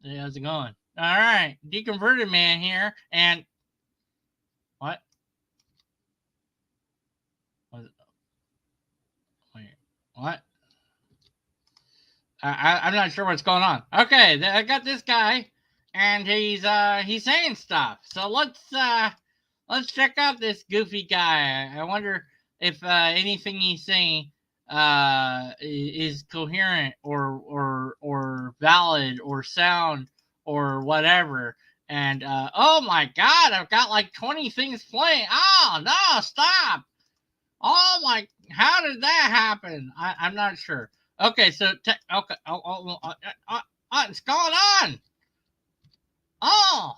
Hey, how's it going? All right, deconverted man here, and what? Was wait, what? I'm not sure what's going on. Okay, I got this guy, and he's saying stuff. So let's check out this goofy guy. I wonder if anything he's saying is coherent or valid or sound or whatever. And oh my God, I've got like 20 things playing. Oh no, stop! Oh my, how did that happen? I'm not sure. Okay, so okay, what's going on? Oh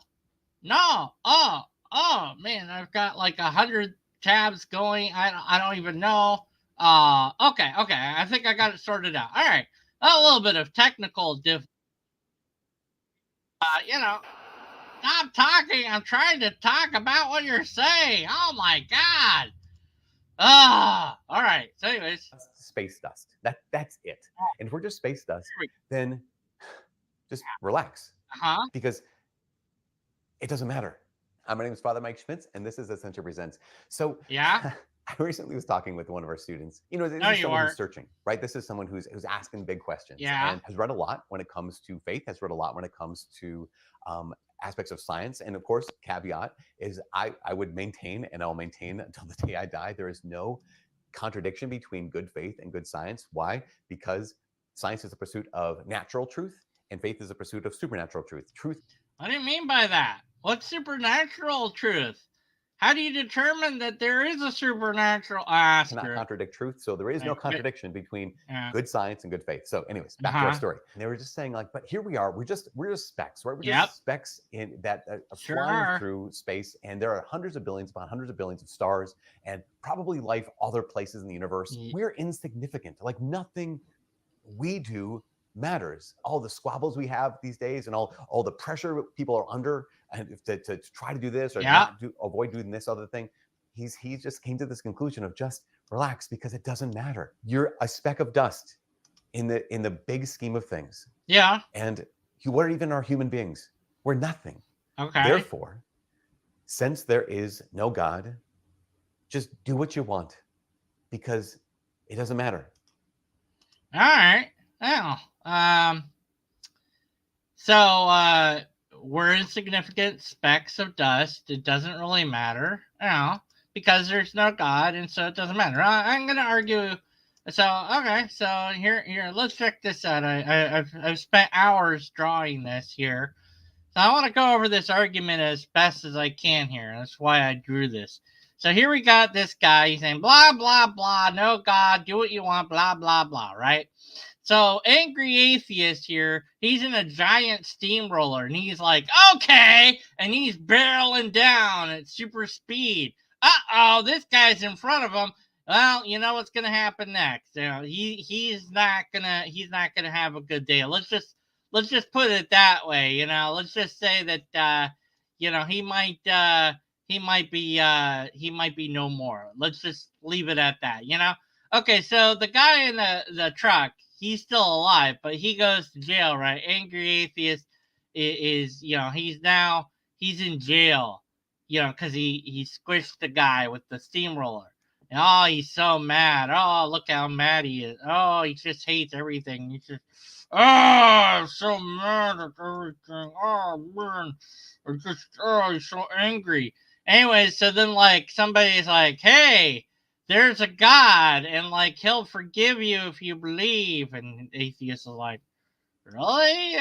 no, oh man, I've got like 100 tabs going. I don't even know. Okay, I think I got it sorted out. All right, a little bit of technical diff. You know, stop talking. I'm trying to talk about what you're saying. Oh my God. All right. So, anyways, space dust. That's it. And if we're just space dust, here we then just relax huh? because it doesn't matter. My name is Father Mike Schmitz, and this is Ascension Presents. So Yeah. I recently was talking with one of our students. You know, this No, is you someone who's are. searching, right? This is someone who's asking big questions Yeah. and has read a lot when it comes to faith, has read a lot when it comes to aspects of science. And of course, caveat is I would maintain, and I'll maintain until the day I die, there is no contradiction between good faith and good science. Why? Because science is the pursuit of natural truth, and faith is a pursuit of supernatural truth. Truth. What do you mean by that? What's supernatural truth? How do you determine that there is a supernatural Cannot aspect? contradict truth. So there is no contradiction between Yeah. good science and good faith. So, anyways, back to our story. And they were just saying, like, but here we are. We're just specks, right? We're Yep. just specks in that are Sure flying are. through space, and there are hundreds of billions upon hundreds of billions of stars, and probably life other places in the universe. We're insignificant. Like nothing we do matters. All the squabbles we have these days, and all the pressure people are under, and to try to do this or not avoid doing this other thing. He just came to this conclusion of just relax because it doesn't matter. You're a speck of dust in the big scheme of things. Yeah. And what even are human beings? We're nothing. Okay. Therefore, since there is no God, just do what you want because it doesn't matter. All right. Well, so we're insignificant specks of dust. It doesn't really matter, because there's no God, and so it doesn't matter. I'm gonna argue. So okay, so here, let's check this out. I've spent hours drawing this here. So I want to go over this argument as best as I can here. That's why I drew this. So here we got this guy. He's saying blah blah blah. No God, do what you want. Blah blah blah. Right. So angry atheist here. He's in a giant steamroller, and he's like, okay, and he's barreling down at super speed. Uh-oh, this guy's in front of him. Well, you know what's gonna happen next. He's not gonna have a good day. Let's just put it that way. Let's just say that he might be no more. Let's just leave it at that. Okay, so the guy in the truck, he's still alive, but he goes to jail, right? Angry atheist is he's in jail, because he squished the guy with the steamroller. And, oh, he's so mad. Oh, look how mad he is. Oh, he just hates everything. I'm so mad at everything. Oh, man. He's so angry. Anyway, so then, like, somebody's like, hey, there's a God, and, like, he'll forgive you if you believe. And the atheist is like, really?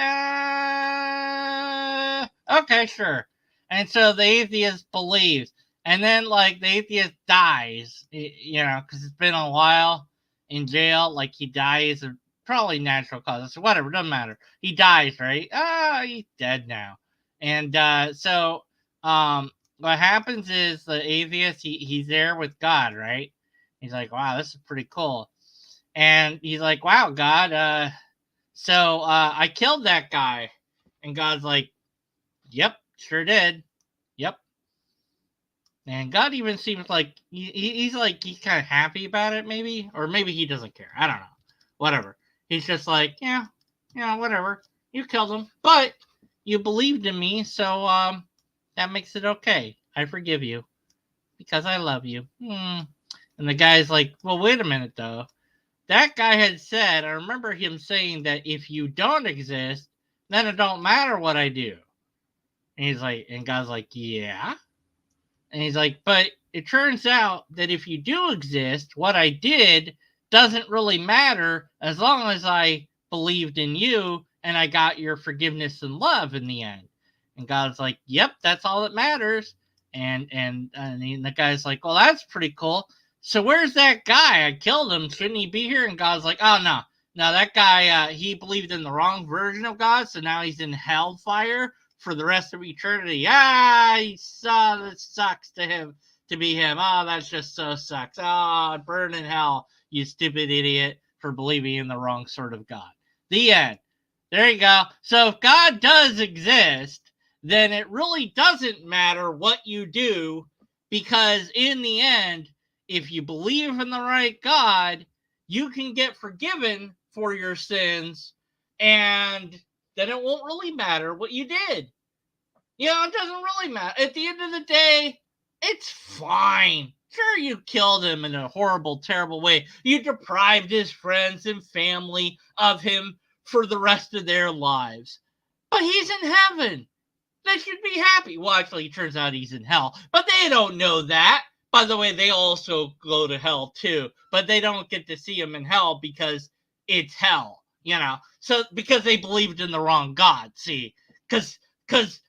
Okay, sure. And so the atheist believes. And then, like, the atheist dies, because it's been a while in jail. Like, he dies of probably natural causes. Whatever, doesn't matter. He dies, right? He's dead now. And what happens is the atheist, he's there with God, right? He's like, wow, this is pretty cool. And he's like, wow, God, so I killed that guy. And God's like, yep, sure did. Yep. And God even seems like he's kind of happy about it, maybe, or maybe he doesn't care. I don't know. Whatever. He's just like, yeah, whatever. You killed him, but you believed in me, so that makes it okay. I forgive you because I love you. And the guy's like, well, wait a minute though. That guy had said, I remember him saying that if you don't exist, then it don't matter what I do. And he's like, and God's like, yeah. And he's like, but it turns out that if you do exist, what I did doesn't really matter as long as I believed in you and I got your forgiveness and love in the end. And God's like, yep, that's all that matters. And the guy's like, well, that's pretty cool. So where's that guy? I killed him. Shouldn't he be here? And God's like, oh, no. No, that guy, he believed in the wrong version of God, so now he's in hellfire for the rest of eternity. He saw that sucks to him to be him. Oh, that just so sucks. Oh, burn in hell, you stupid idiot, for believing in the wrong sort of God. The end. There you go. So if God does exist, then it really doesn't matter what you do, because in the end, if you believe in the right God, you can get forgiven for your sins, and then it won't really matter what you did. It doesn't really matter. At the end of the day, it's fine. Sure, you killed him in a horrible, terrible way. You deprived his friends and family of him for the rest of their lives. But he's in heaven. They should be happy. Well, actually, it turns out he's in hell. But they don't know that. By the way, they also go to hell too. But they don't get to see him in hell because it's hell. So because they believed in the wrong God. See? Because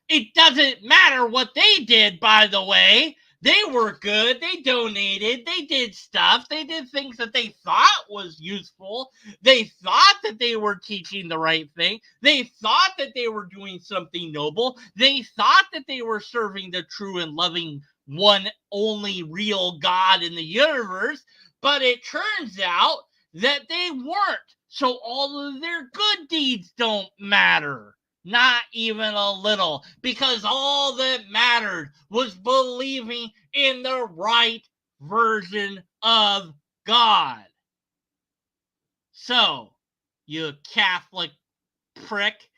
it doesn't matter what they did, by the way. They were good. They donated. They did stuff. They did things that they thought was useful. They thought that they were teaching the right thing. They thought that they were doing something noble. They thought that they were serving the true and loving one only real God in the universe. But it turns out that they weren't. So all of their good deeds don't matter. Not even a little, because all that mattered was believing in the right version of God. So, you Catholic prick,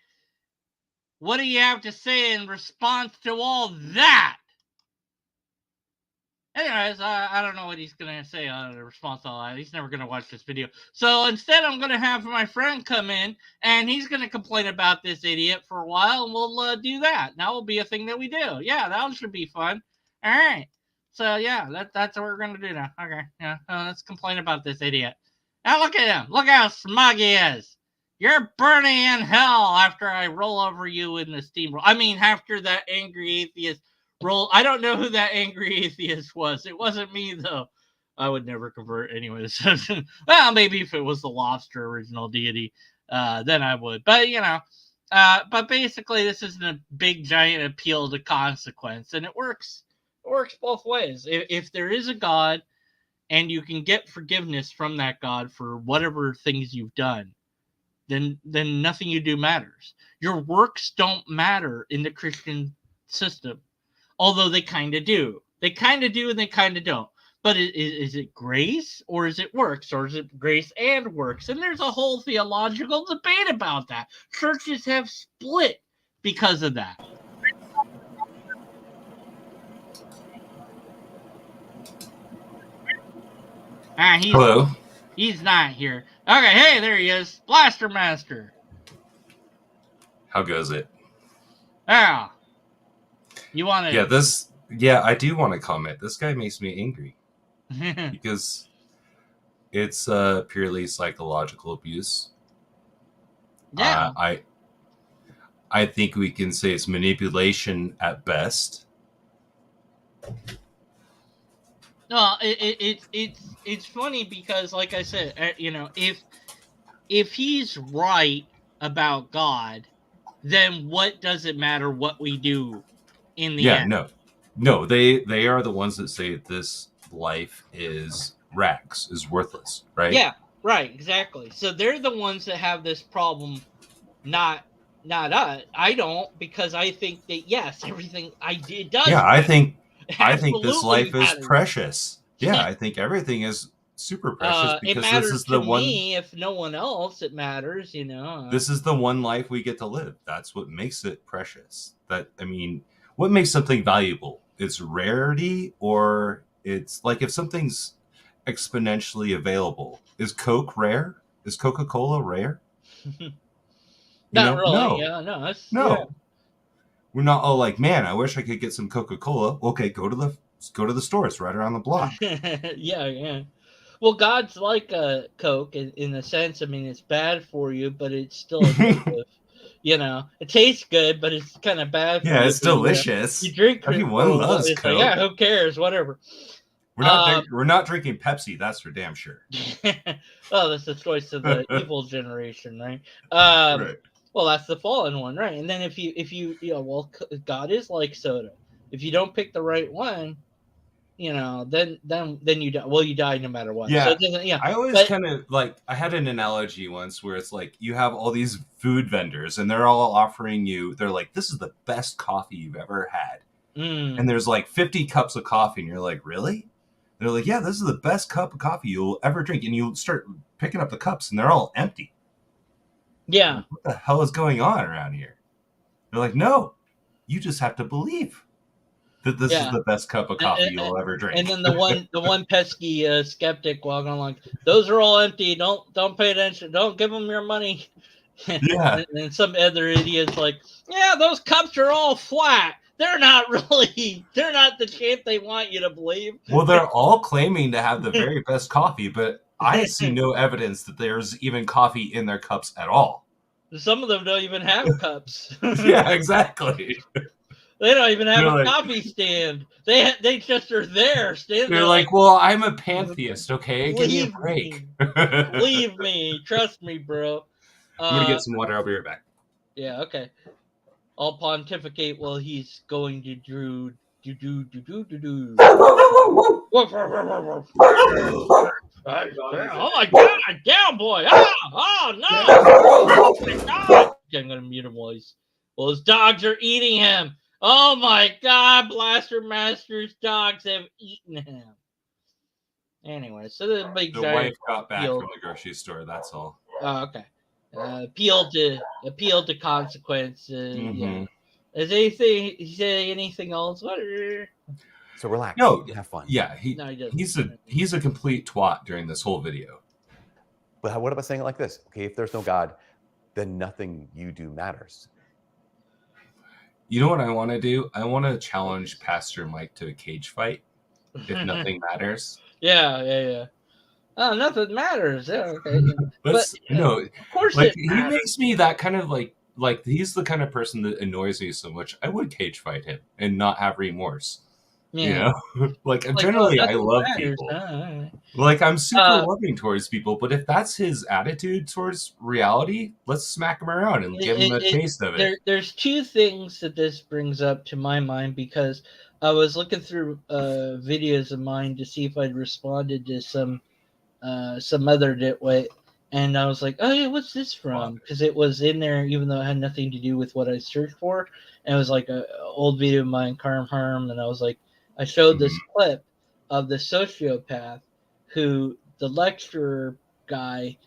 what do you have to say in response to all that? Anyways, I don't know what he's going to say in response to all that. He's never going to watch this video. So instead, I'm going to have my friend come in, and he's going to complain about this idiot for a while, and we'll do that. That will be a thing that we do. Yeah, that should be fun. All right. So, yeah, that's what we're going to do now. Okay, yeah, let's complain about this idiot. Now, look at him. Look how smug he is. You're burning in hell after I roll over you in the steamroller. I mean, after that angry atheist roll. I don't know who that angry atheist was. It wasn't me, though. I would never convert anyways. Well, maybe if it was the lobster original deity, then I would. But, but basically this is a big, giant appeal to consequence, and it works. It works both ways. If there is a God and you can get forgiveness from that God for whatever things you've done, then nothing you do matters. Your works don't matter in the Christian system. Although they kind of do. They kind of do and they kind of don't. But is it grace or is it works? Or is it grace and works? And there's a whole theological debate about that. Churches have split because of that. Hello. He's not here. Okay, hey, there he is. Blaster Master. How goes it? Yeah. You want to... Yeah, I do want to comment. This guy makes me angry. Because it's purely psychological abuse. Yeah. I think we can say it's manipulation at best. No, it's funny because, like I said, if he's right about God, then what does it matter what we do in the end? No, they are the ones that say this life is rags, is worthless, right? Yeah, right, exactly. So they're the ones that have this problem, not us. I don't, because I think that yes, everything I did does. Yeah, I think I think this absolutely life is matters. precious. Yeah, I think everything is super precious It because this matters is to the one. me. If no one else, it matters. This is the one life we get to live. That's what makes it precious. What makes something valuable? It's rarity, or it's like if something's exponentially available. Is Coke rare? Is Coca-Cola rare? Not really. No, Yeah, no. That's yeah. no. We're not all like, man, I wish I could get some Coca-Cola. Okay, go to the store. It's right around the block. Yeah, yeah. Well, God's like a Coke in a sense. I mean, it's bad for you, but it's still addictive. It tastes good, but it's kind of bad for Yeah, you. it's But, delicious. you drink it for Everyone loves it's like, Coke. yeah, who cares? Whatever. We're not drinking Pepsi. That's for damn sure. Well, that's the choice of the evil generation, right? Right. Well, that's the fallen one, right? And then if you well, God is like soda. If you don't pick the right one, then you die. Well, you die no matter what. So Yeah. it doesn't. Yeah, I always but kind of like, I had an analogy once where it's like you have all these food vendors and they're all offering you, they're like, this is the best coffee you've ever had. And there's like 50 cups of coffee and you're like, really? They're like, yeah, this is the best cup of coffee you'll ever drink. And you start picking up the cups and they're all empty. yeah. What the hell is going on around here? They're like, no, you just have to believe that this is the best cup of coffee you'll ever drink. And then the one pesky skeptic walking along, those are all empty. Don't pay attention. Don't give them your money. Yeah. And some other idiot's like, yeah, those cups are all flat. They're not the shape they want you to believe. Well, they're all claiming to have the very best coffee, but I see no evidence that there's even coffee in their cups at all. Some of them don't even have cups. Yeah, exactly. They don't even have a coffee stand. They just are there. They're like, well, I'm a pantheist, okay? Give me a break. Believe me. Trust me, bro. I'm going to get some water. I'll be right back. Yeah, okay. I'll pontificate while he's going to do. Oh my god, down boy! Oh no! Oh my god! I'm gonna mute him while his dogs are eating him. Oh my god, Blaster Master's dogs have eaten him. Anyway, so the wife got back from the grocery store. That's all. Oh, okay. Appeal to consequence. Yeah. Is anything else? So relax. No, have fun. Yeah, he's a complete twat during this whole video. But what about saying it like this? Okay, if there's no God, then nothing you do matters. You know what I want to do? I want to challenge Pastor Mike to a cage fight. If nothing matters. Yeah. Oh, nothing matters. Yeah, okay. But no, of course, like he makes me that kind of like he's the kind of person that annoys me so much. I would cage fight him and not have remorse. Yeah. Like generally, I love people. Like I'm super loving towards people, but if that's his attitude towards reality, let's smack him around and give him a taste of it. There's two things that this brings up to my mind, because I was looking through videos of mine to see if I'd responded to some other nitwit, and I was like, oh yeah, what's this from? Because it was in there even though it had nothing to do with what I searched for, and it was like an old video of mine, Karm Harm, and I was like, I showed this clip of the sociopath who the lecturer guy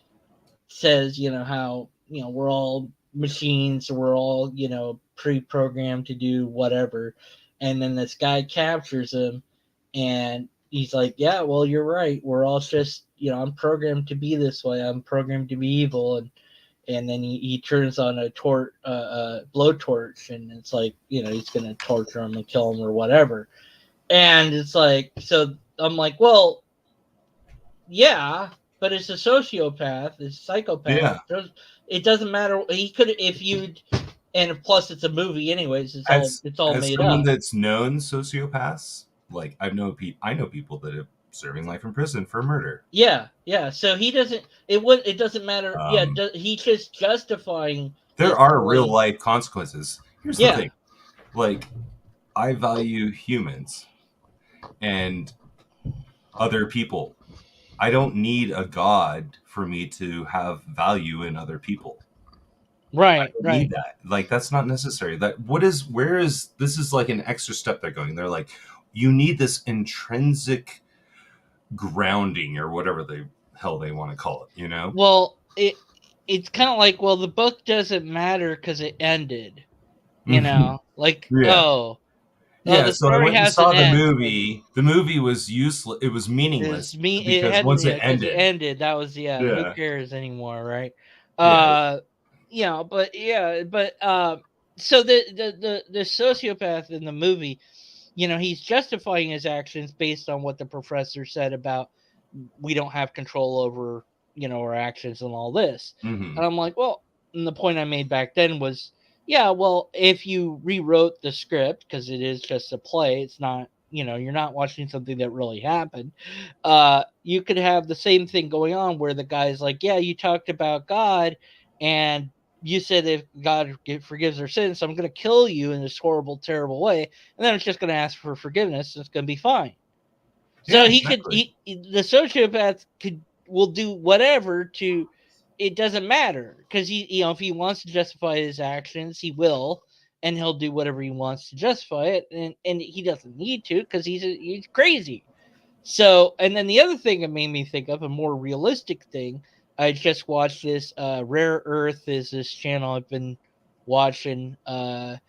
says, how we're all machines, we're all pre-programmed to do whatever, and then this guy captures him and he's like, yeah, well, you're right, we're all just I'm programmed to be this way, I'm programmed to be evil, and then he turns on a blowtorch, and it's like he's gonna torture him and kill him or whatever, and it's like, so I'm like, well, yeah, but it's a sociopath, it's a psychopath. Yeah. It doesn't matter. He could, if you'd, and plus it's a movie anyways. It's all made up. As someone that's known sociopaths, like I know people that are serving life in prison for murder. Yeah. So he doesn't. It doesn't matter. He's just justifying. There are real life consequences. Here's the thing. Like, I value humans and other people. I don't need a God for me to have value in other people. Right. I don't need that. Like, that's not necessary. This is like an extra step they're going. They're like, you need this intrinsic grounding or whatever the hell they want to call it, you know? Well, it's kind of like, well, the book doesn't matter because it ended. You know, like, Yeah. the So I story went and has saw an the end. movie. The movie was useless. It was meaningless It because hadn't, once it because it ended, ended. That was, who yeah, cares anymore, right? yeah, So the sociopath in the movie, he's justifying his actions based on what the professor said about we don't have control over, our actions and all this. mm-hmm. And I'm like, well, and the point I made back then was, yeah, well, if you rewrote the script, because it is just a play, it's not, you're not watching something that really happened. You could have the same thing going on where the guy's like, yeah, you talked about God, and you said if God forgives their sins, so I'm going to kill you in this horrible, terrible way, and then it's just going to ask for forgiveness, and it's going to be fine. So Yeah, he could, exactly. the sociopath will do whatever to, it doesn't matter, because if he wants to justify his actions, he will, and he'll do whatever he wants to justify it, and he doesn't need to because he's crazy. So, and then the other thing it made me think of, a more realistic thing, I just watched this. Rare Earth is this channel I've been watching, and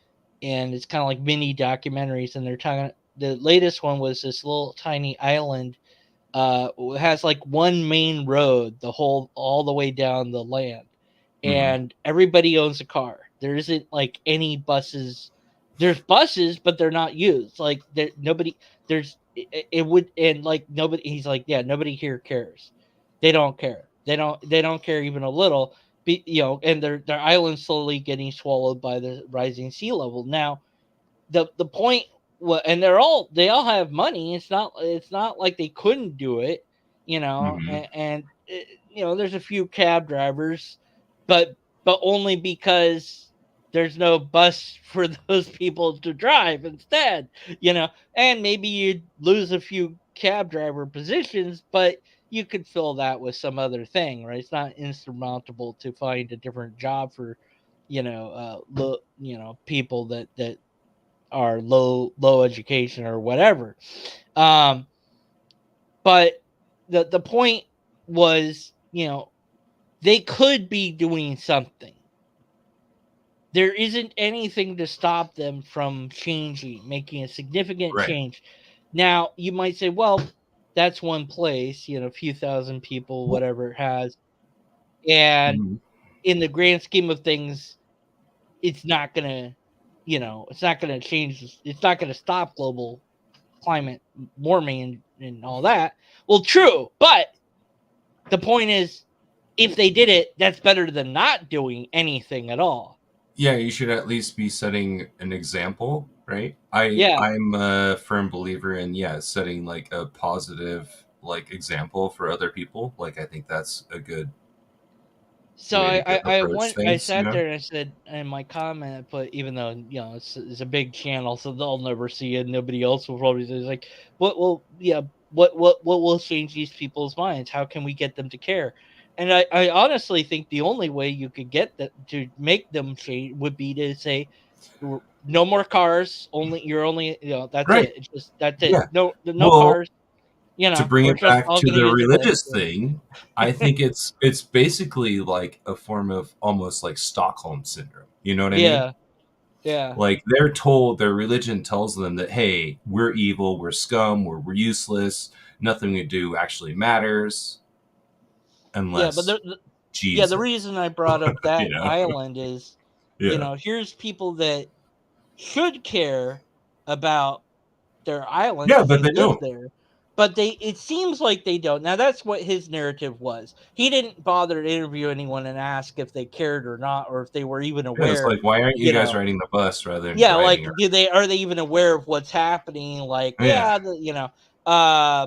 it's kind of like mini documentaries, and they're talking. The latest one was this little tiny island. Has like one main road, all the way down the land, Mm-hmm. and everybody owns a car. There isn't like any buses. There's buses, but they're not used. Like nobody. There's it would, and like nobody. He's like, yeah, nobody here cares. They don't care. They don't care even a little. And their island's slowly getting swallowed by the rising sea level. Now, the point, and they all have money. It's not like they couldn't do it, Mm-hmm. and there's a few cab drivers, but only because there's no bus for those people to drive instead, and maybe you'd lose a few cab driver positions, but you could fill that with some other thing, right? It's not insurmountable to find a different job for people that are low education or whatever. Um, but the point was, they could be doing something. There isn't anything to stop them from changing, making a significant Right. change. Now, you might say, well, that's one place, a few thousand people, whatever it has. And Mm-hmm. in the grand scheme of things, it's not going to, it's not going to change. It's not going to stop global climate warming and all that. Well, true, but the point is, if they did it, that's better than not doing anything at all. Yeah, you should at least be setting an example, right? Yeah. I'm a firm believer in setting like a positive like example for other people. Like I think that's a good So way to approach I things, you sat know? there and I said in my comment, I put, even though it's a big channel, so they'll never see it. Nobody else will probably say, it's like, what will change these people's minds? How can we get them to care? And I honestly think the only way you could get that to make them change would be to say, no more cars. You're only, that's Right. it. It's just, that's it. Yeah. No Well, cars. to bring We're it just back all to gonna the use religious electric. thing, I think it's basically like a form of almost like Stockholm syndrome. You know what I mean? Yeah. Yeah. Like they're told, their religion tells them that, hey, we're evil, we're scum, we're useless, nothing we do actually matters Yeah, but unless the Jesus, reason I brought up you that know? island is, Yeah. here's people that should care about their island Yeah, because but they they live don't. there, but it seems like they don't. Now that's what his narrative was. He didn't bother to interview anyone and ask if they cared or not, or if they were even Yeah, it's aware. like, why aren't you You guys know, riding the bus rather than yeah, like, driving around? are they even aware of what's happening? Like, Yeah. yeah, uh,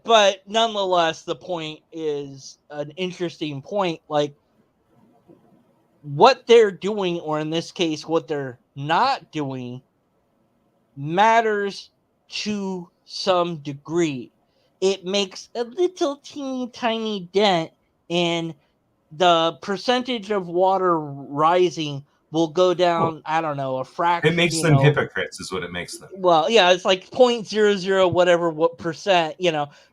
but nonetheless, the point is an interesting point. Like, what they're doing, or in this case, what they're not doing, matters to some degree. It makes a little teeny tiny dent in the percentage of water rising will go down, I don't know, a fraction. It makes them hypocrites, is what it makes them. Well, yeah, it's like 0.00 whatever percent,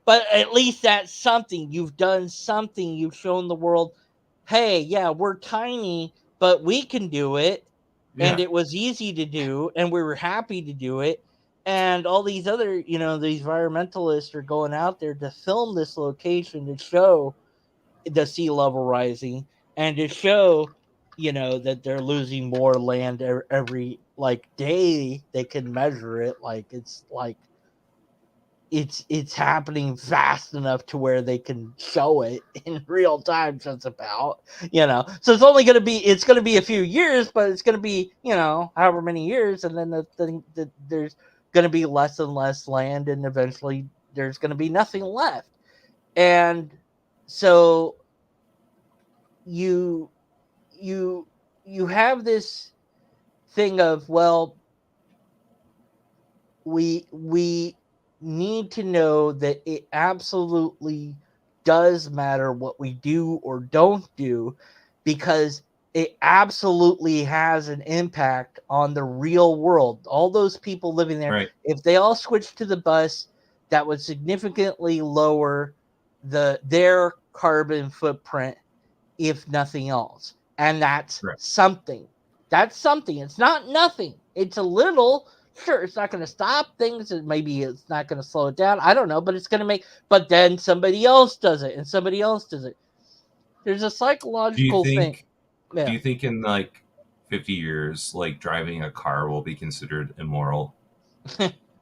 but at least that's something. You've done something. You've shown the world, hey, yeah, we're tiny, but we can do it. Yeah. And it was easy to do, and we were happy to do it. And all these other, these environmentalists are going out there to film this location to show the sea level rising and to show, that they're losing more land every day they can measure it. It's happening fast enough to where they can show it in real time, just about, so it's only going to be a few years, but it's going to be, however many years. And then there's going to be less and less land, and eventually there's going to be nothing left. And so you have this thing of, well, we need to know that it absolutely does matter what we do or don't do, because it absolutely has an impact on the real world. All those people living there, right. If they all switched to the bus, that would significantly lower their carbon footprint, if nothing else. And that's right. something. That's something. It's not nothing. It's a little. Sure, it's not going to stop things, and maybe it's not going to slow it down. I don't know, but it's going to make. But then somebody else does it, and somebody else does it. There's a psychological thing. Do you think in 50 years, driving a car will be considered immoral?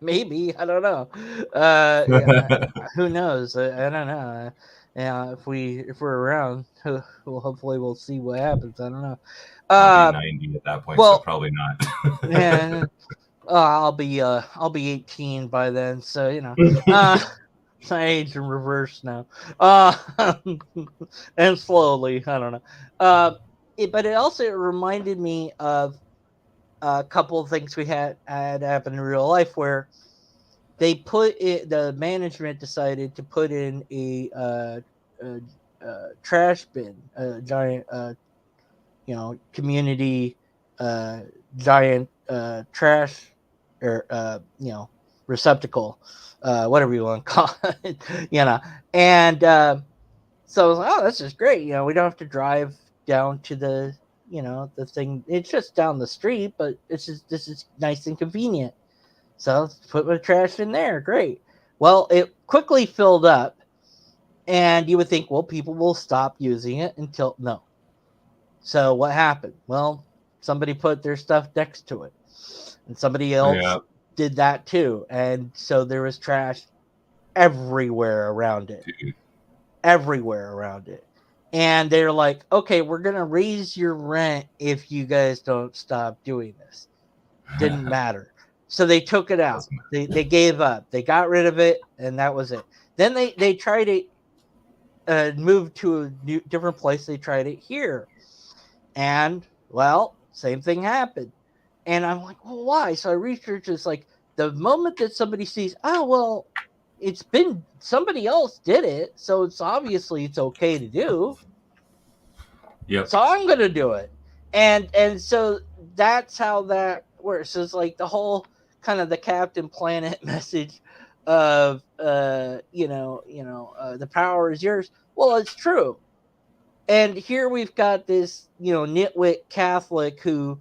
Maybe, I don't know. Who knows? I don't know. If we're around, hopefully we'll see what happens. I don't know. I'll be 90 at that point, so probably not. Yeah. I'll be 18 by then, so I age in reverse now. And slowly, I don't know. But it also reminded me of a couple of things we had happen in real life, where they the management decided to put in a trash bin, a giant community giant trash or receptacle, whatever you want to call it, and so I was like, oh, this is great. We don't have to drive down to the the thing. It's just down the street, but this is nice and convenient. So let's put my trash in there. Great. Well, it quickly filled up, and you would think, well, people will stop using it until no. So what happened? Well, somebody put their stuff next to it, and somebody else did that too. And so there was trash everywhere around it. Everywhere around it. And they're like, okay, we're going to raise your rent if you guys don't stop doing this. Didn't matter. So they took it out. They gave up. They got rid of it, and that was it. Then they tried to move to a different place. They tried it here. And, well, same thing happened. And I'm like, well, why? So I researched. It's like the moment that somebody sees, oh, well, it's been somebody else did it, so it's obviously it's okay to do. Yep. So I'm gonna do it, and so that's how that works. So it's like the whole kind of the Captain Planet message of the power is yours. Well, it's true. And here we've got this nitwit Catholic who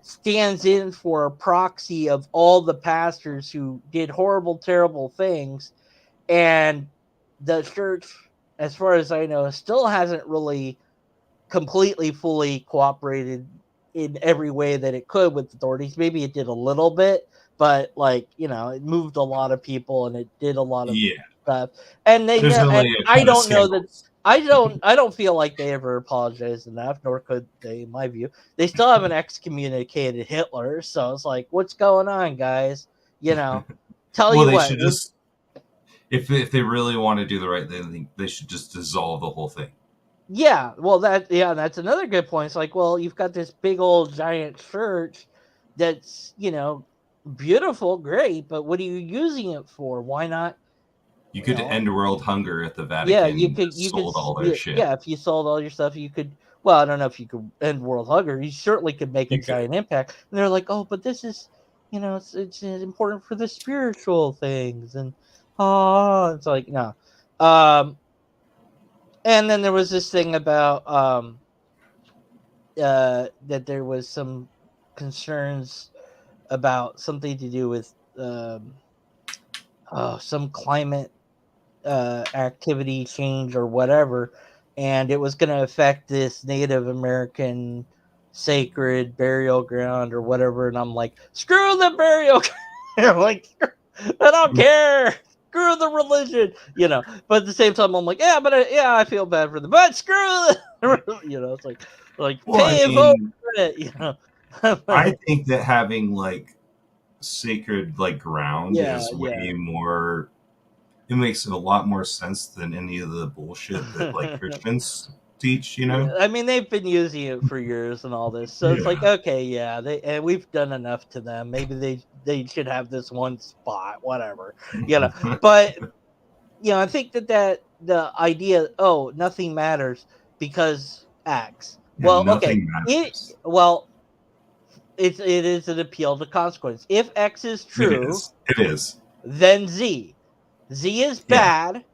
stands in for a proxy of all the pastors who did horrible, terrible things. And the church, as far as I know, still hasn't really completely, fully cooperated in every way that it could with authorities. Maybe it did a little bit, but it moved a lot of people and it did a lot of stuff. And I don't know that. I don't feel like they ever apologized enough, nor could they, in my view. They still haven't excommunicated Hitler, so it's like, what's going on, guys? Tell you what. Should just, if they really want to do the right thing, they should just dissolve the whole thing. Yeah, well, that's another good point. It's like, well, you've got this big old giant church that's beautiful, great, but what are you using it for? Why not? You could end world hunger at the Vatican. Yeah, you could sold all their shit. Yeah, if you sold all your stuff, you could. well, I don't know if you could end world hunger. You certainly could make a You could. giant impact. And they're like, oh, but this is, it's important for the spiritual things. And it's like, no. And then there was this thing about that there was some concerns about something to do with some climate activity change or whatever, and it was going to affect this Native American sacred burial ground or whatever. And I'm like, screw the burial ground. Like, I don't care. Screw the religion, But at the same time, I'm like, yeah, but I feel bad for them. But screw it's like pay it forward, I think that having like sacred like ground is way more. It makes it a lot more sense than any of the bullshit that like Christians teach. I mean, they've been using it for years and all this, so it's like, okay, and we've done enough to them. Maybe they should have this one spot, whatever, But I think that the idea, nothing matters because X. Well, okay, it is an appeal to consequence. If X is true, it is. Then Z is bad.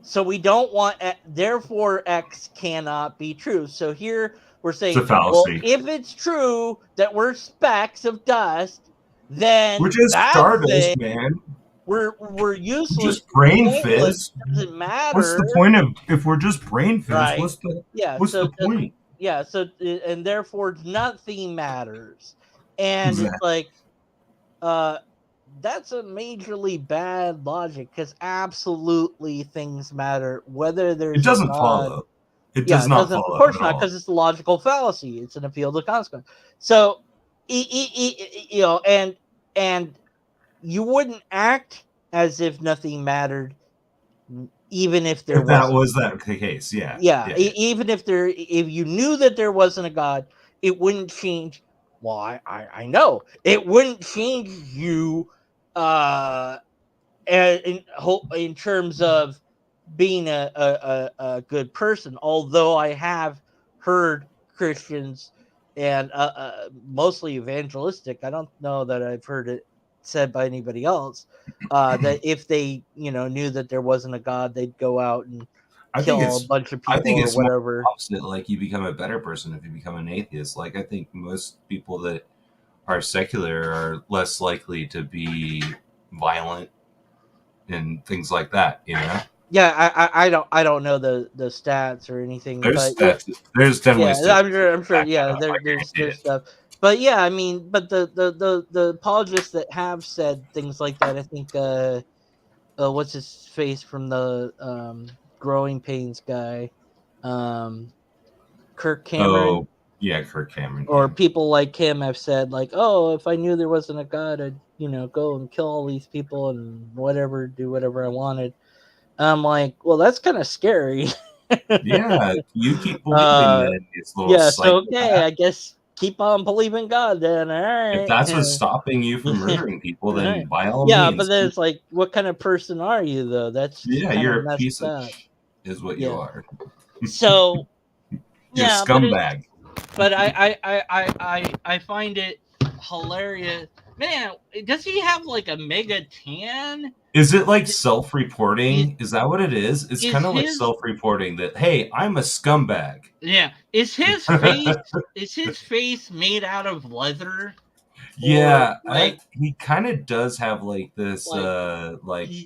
So we don't want, therefore X cannot be true. So here we're saying, it's a fallacy. Well, if it's true that we're specks of dust, then we're just stardust, man. We're useless. We're just brain fizz. Doesn't matter. What's the point of if we're just brain fizz? Right. What's the point? Yeah. So and therefore nothing matters, and It's like, that's a majorly bad logic because absolutely things matter whether there's. It doesn't follow. It does not follow. Of course not, because it's a logical fallacy. It's an appeal to consequence. So, and you wouldn't act as if nothing mattered, even if there was that case. Yeah. Even if you knew that there wasn't a God, it wouldn't change. Well, I know it wouldn't change you. In terms of being a good person, although I have heard Christians and mostly evangelistic, I don't know that I've heard it said by anybody else, that if they knew that there wasn't a God, they'd go out and kill a bunch of people. I think it's or whatever. More opposite. Like, you become a better person if you become an atheist. Like, I think most people that are secular are less likely to be violent and things like that, Yeah, I don't know the stats or anything. There's but there's definitely. Yeah, I'm sure. Yeah, there's stuff. But yeah, I mean, but the apologists that have said things like that, I think, what's his face from the Growing Pains guy, Kirk Cameron. Oh, yeah, Kirk Cameron. Or people like him have said, like, oh, if I knew there wasn't a God, I'd go and kill all these people and whatever, do whatever I wanted. I'm like, well, that's kind of scary. Yeah, you keep believing in this little so okay, I guess keep on believing God then. All right. If that's what's stopping you from murdering people, then by all means. Yeah, but then it's like, what kind of person are you though? That's you're a piece of is what you are. So you're a scumbag. But I find it hilarious. Man, does he have like a mega tan? Is it like self-reporting? Is that what it is? It's kind of like self-reporting that, hey, I'm a scumbag. Yeah. Is his face made out of leather? Yeah, he kind of does have like this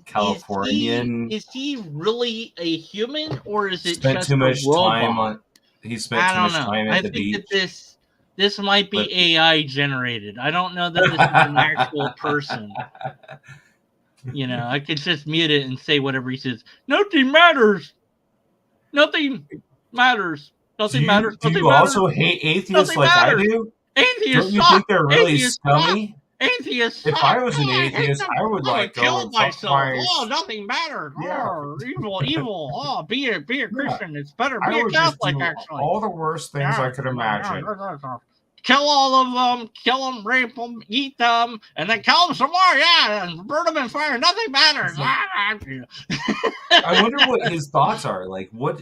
Californian. Is he really a human, or is it spent just too much a robot? time on? He spent too much time at the beach. I think that this might be AI generated. I don't know that this is an actual person. I could just mute it and say whatever he says. Nothing matters. Nothing matters. Nothing matters. Do you also hate atheists like I do? Atheists Don't you think they're really scummy? Atheists. If I was an atheist, I would kill myself. Oh, nothing matters. Yeah. Oh, evil. Oh, be a Christian. It's better. Be a Catholic, actually. All the worst things I could imagine. Kill all of them. Kill them. Rape them. Eat them, and then kill them some more. Yeah, and burn them in fire. Nothing matters. I wonder what his thoughts are. Like, what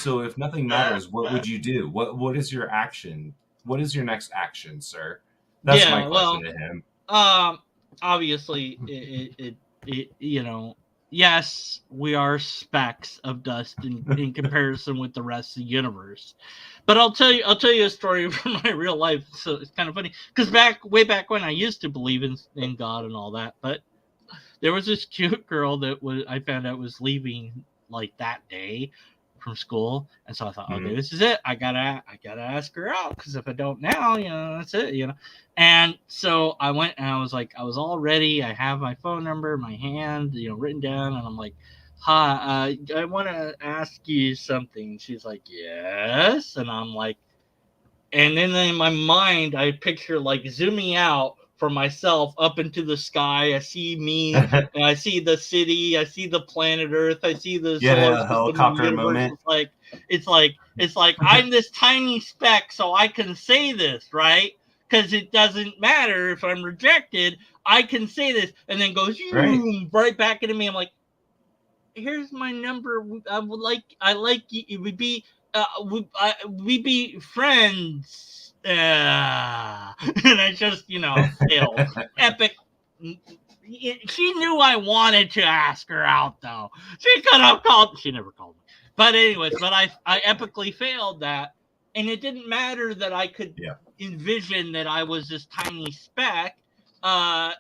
So if nothing matters, what would you do? What is your action? What is your next action, sir? That's my question to him. Obviously, it you know, yes, we are specks of dust in comparison with the rest of the universe. But I'll tell you a story from my real life. So it's kind of funny because way back when, I used to believe in God and all that. But there was this cute girl that I found out was leaving like that day from school, and so I thought, okay, this is it. I gotta ask her out, because if I don't now, that's it, And so I went, and I was all ready. I have my phone number in my hand, written down, and I'm like, hi, I want to ask you something. She's like, yes, and I'm like, and then in my mind, I picture like zooming out for myself up into the sky. I see me, and I see the city, I see the planet Earth, I see the solar system, helicopter the universe. moment. It's like I'm this tiny speck, so I can say this, right? Because it doesn't matter if I'm rejected. I can say this, and then goes right back into me. I'm like, here's my number. I like you. It would be we be friends. And I just, failed. Epic. She knew I wanted to ask her out, though. She could have called. She never called me. But anyways, I epically failed that. And it didn't matter that I could envision that I was this tiny speck. That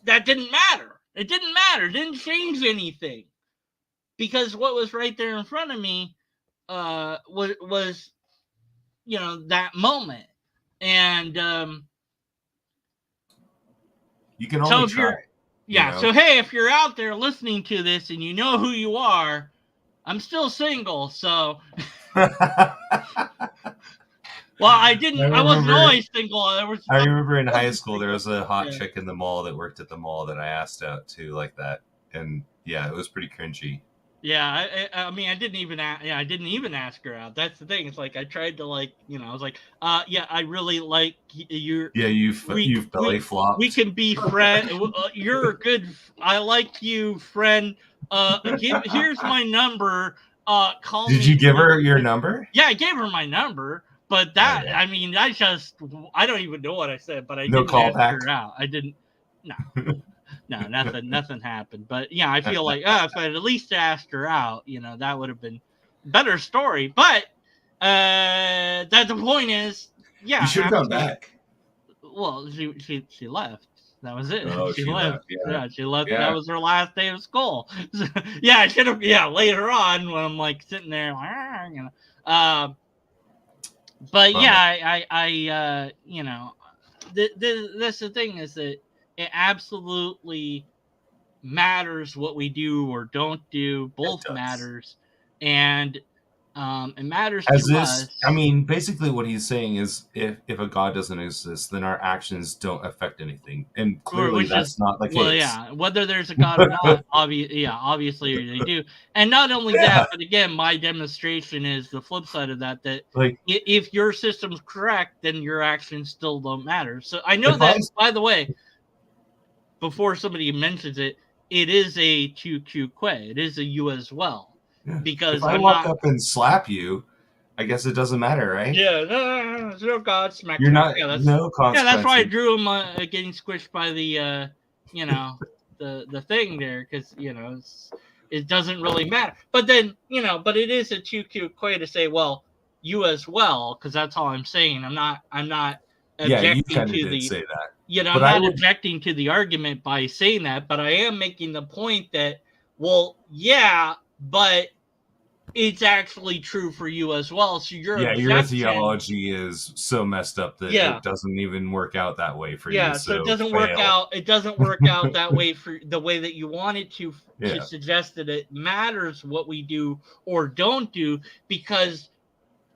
didn't matter. It didn't matter. It didn't change anything. Because what was right there in front of me was that moment. And you can only try. So hey, if you're out there listening to this and you know who you are, I'm still single, so well, I wasn't always single. I remember in high school there was a hot chick in the mall that worked at the mall that I asked out to like that, and it was pretty cringy. Yeah, I mean, I didn't even ask her out. That's the thing. It's like I tried to I was like, I really like you. Yeah, you've belly flopped. We can be friends. You're a good. I like you, friend. Here's my number. Call me. Did you give her your number? Yeah, I gave her my number. But that, I mean, I don't even know what I said. But I didn't ask her out. I didn't. No. No, nothing happened. But I feel like if I'd at least asked her out, that would have been a better story. But that the point is, you should have come back. Well, she left. That was it. Oh, she left. Yeah, she left. Yeah. That was her last day of school. I should have. Yeah, later on when I'm like sitting there, But that's the thing is that it absolutely matters what we do or don't do. Both matters, and it matters to us. I mean, basically, what he's saying is, if a God doesn't exist, then our actions don't affect anything, and clearly that's not the case. Well, yeah, whether there's a God or not, obviously they do. And not only that, but again, my demonstration is the flip side of that. That if your system's correct, then your actions still don't matter. So I know that. By the way, before somebody mentions it, it is a QQ Quay. It is a you as well. Yeah. Because if I walk up and slap you, I guess it doesn't matter, right? Yeah, no God smack. You're not no consequence. Yeah, that's why I drew him getting squished by the the thing there, because it doesn't really matter. But then but it is a QQ Quay to say, well, you as well, because that's all I'm saying. I'm not objecting you kind of to did say that. I'm not objecting to the argument by saying that, but I am making the point that, well, yeah, but it's actually true for you as well. So your theology is so messed up that it doesn't even work out that way for you. Yeah, so it doesn't work out. It doesn't work out that way for the way that you want it to suggest that it matters what we do or don't do, because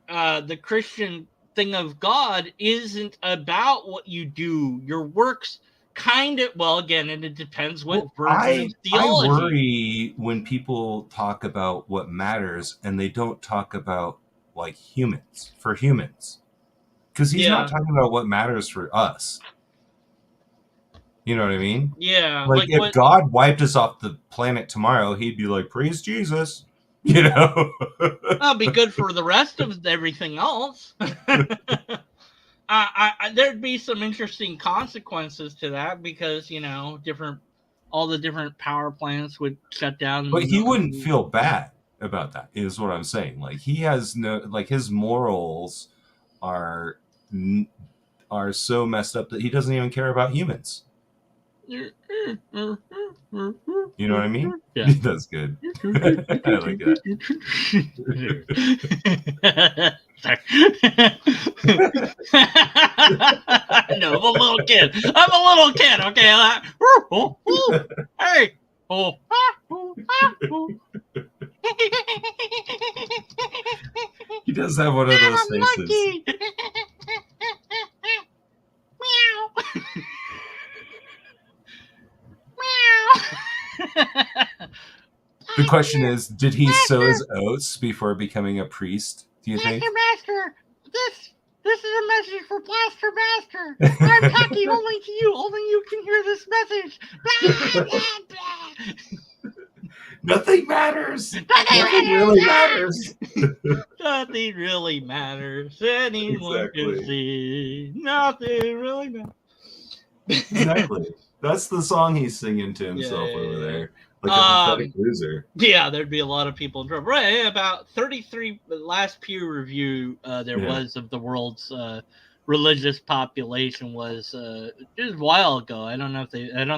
the Christian thing of God isn't about what you do. Your works kind of, well, again, and it depends what version of theology. I worry when people talk about what matters and they don't talk about like humans, because he's not talking about what matters for us. You know what I mean? Yeah. Like if God wiped us off the planet tomorrow, he'd be like, praise Jesus. You know, That'll be good for the rest of everything else. There'd be some interesting consequences to that because all the different power plants would shut down. but he wouldn't feel bad about that. Is what I'm saying. Like he has no, like his morals are so messed up that he doesn't even care about humans. You know what I mean? Yeah. That's good. I like that. No, I'm a little kid. Okay. Hey. He does have one of those faces. The question is, did he sow his oats before becoming a priest? Do you think? Master, this is a message for Blaster Master. I'm talking only to you. Only you can hear this message. Blah, blah, blah. Nothing matters. Nothing really matters. Nothing really matters. Anyone can see. Nothing really matters. Exactly. That's the song he's singing to himself over there. Like a pathetic loser. Yeah, there'd be a lot of people in trouble. Right, about 33 last peer review was of the world's religious population was just a while ago. I don't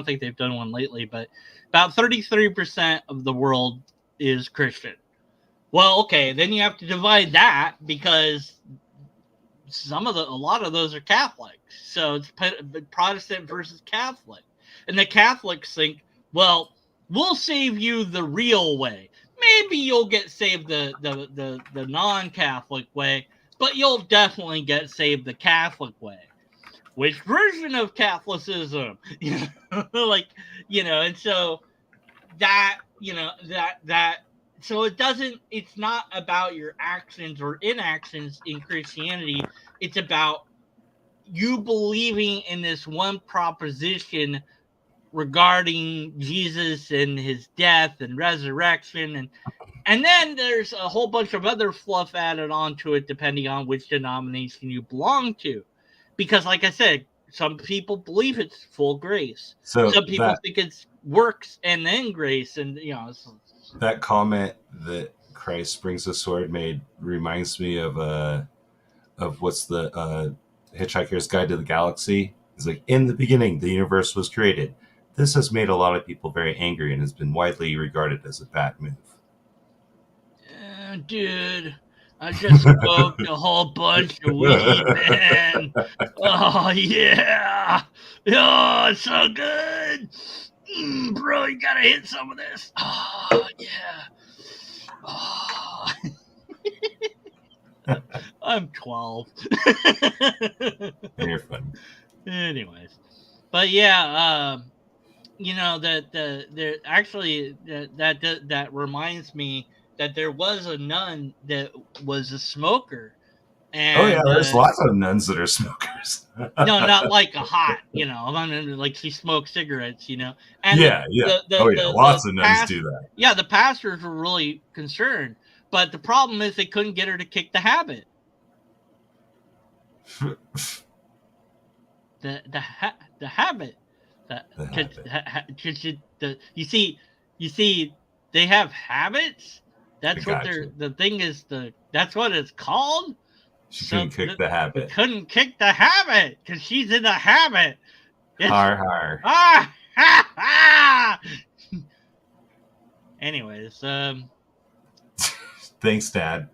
think they've done one lately, but about 33% of the world is Christian. Well, okay, then you have to divide that because a lot of those are Catholic. So it's Protestant versus Catholic. And the Catholics think, well, we'll save you the real way. Maybe you'll get saved the non-Catholic way, but you'll definitely get saved the Catholic way. Which version of Catholicism? And so so it's not about your actions or inactions in Christianity. It's about you believing in this one proposition regarding Jesus and his death and resurrection, and then there's a whole bunch of other fluff added onto it depending on which denomination you belong to. Because like I said, some people believe it's full grace. So some people think it's works and then grace, and that comment that Christ brings a sword made reminds me of what's the Hitchhiker's Guide to the Galaxy. It's like, in the beginning, the universe was created. This has made a lot of people very angry and has been widely regarded as a bad move. Dude, I just smoked a whole bunch of weed, man. Oh, yeah. Oh, it's so good. Bro, you gotta hit some of this. Oh, yeah. Oh. I'm 12. You're funny. Anyways. But yeah, that reminds me that there was a nun that was a smoker. And, there's lots of nuns that are smokers. No, not like a hot, I mean, like she smoked cigarettes, And lots of nuns do that. Yeah, the pastors were really concerned, but the problem is they couldn't get her to kick the habit. The habit. You see, they have habits. That's what the thing is. That's what it's called. She couldn't kick the habit. Couldn't kick the habit because she's in a habit. Har. Ah, ha, ha. Anyways, thanks, Dad.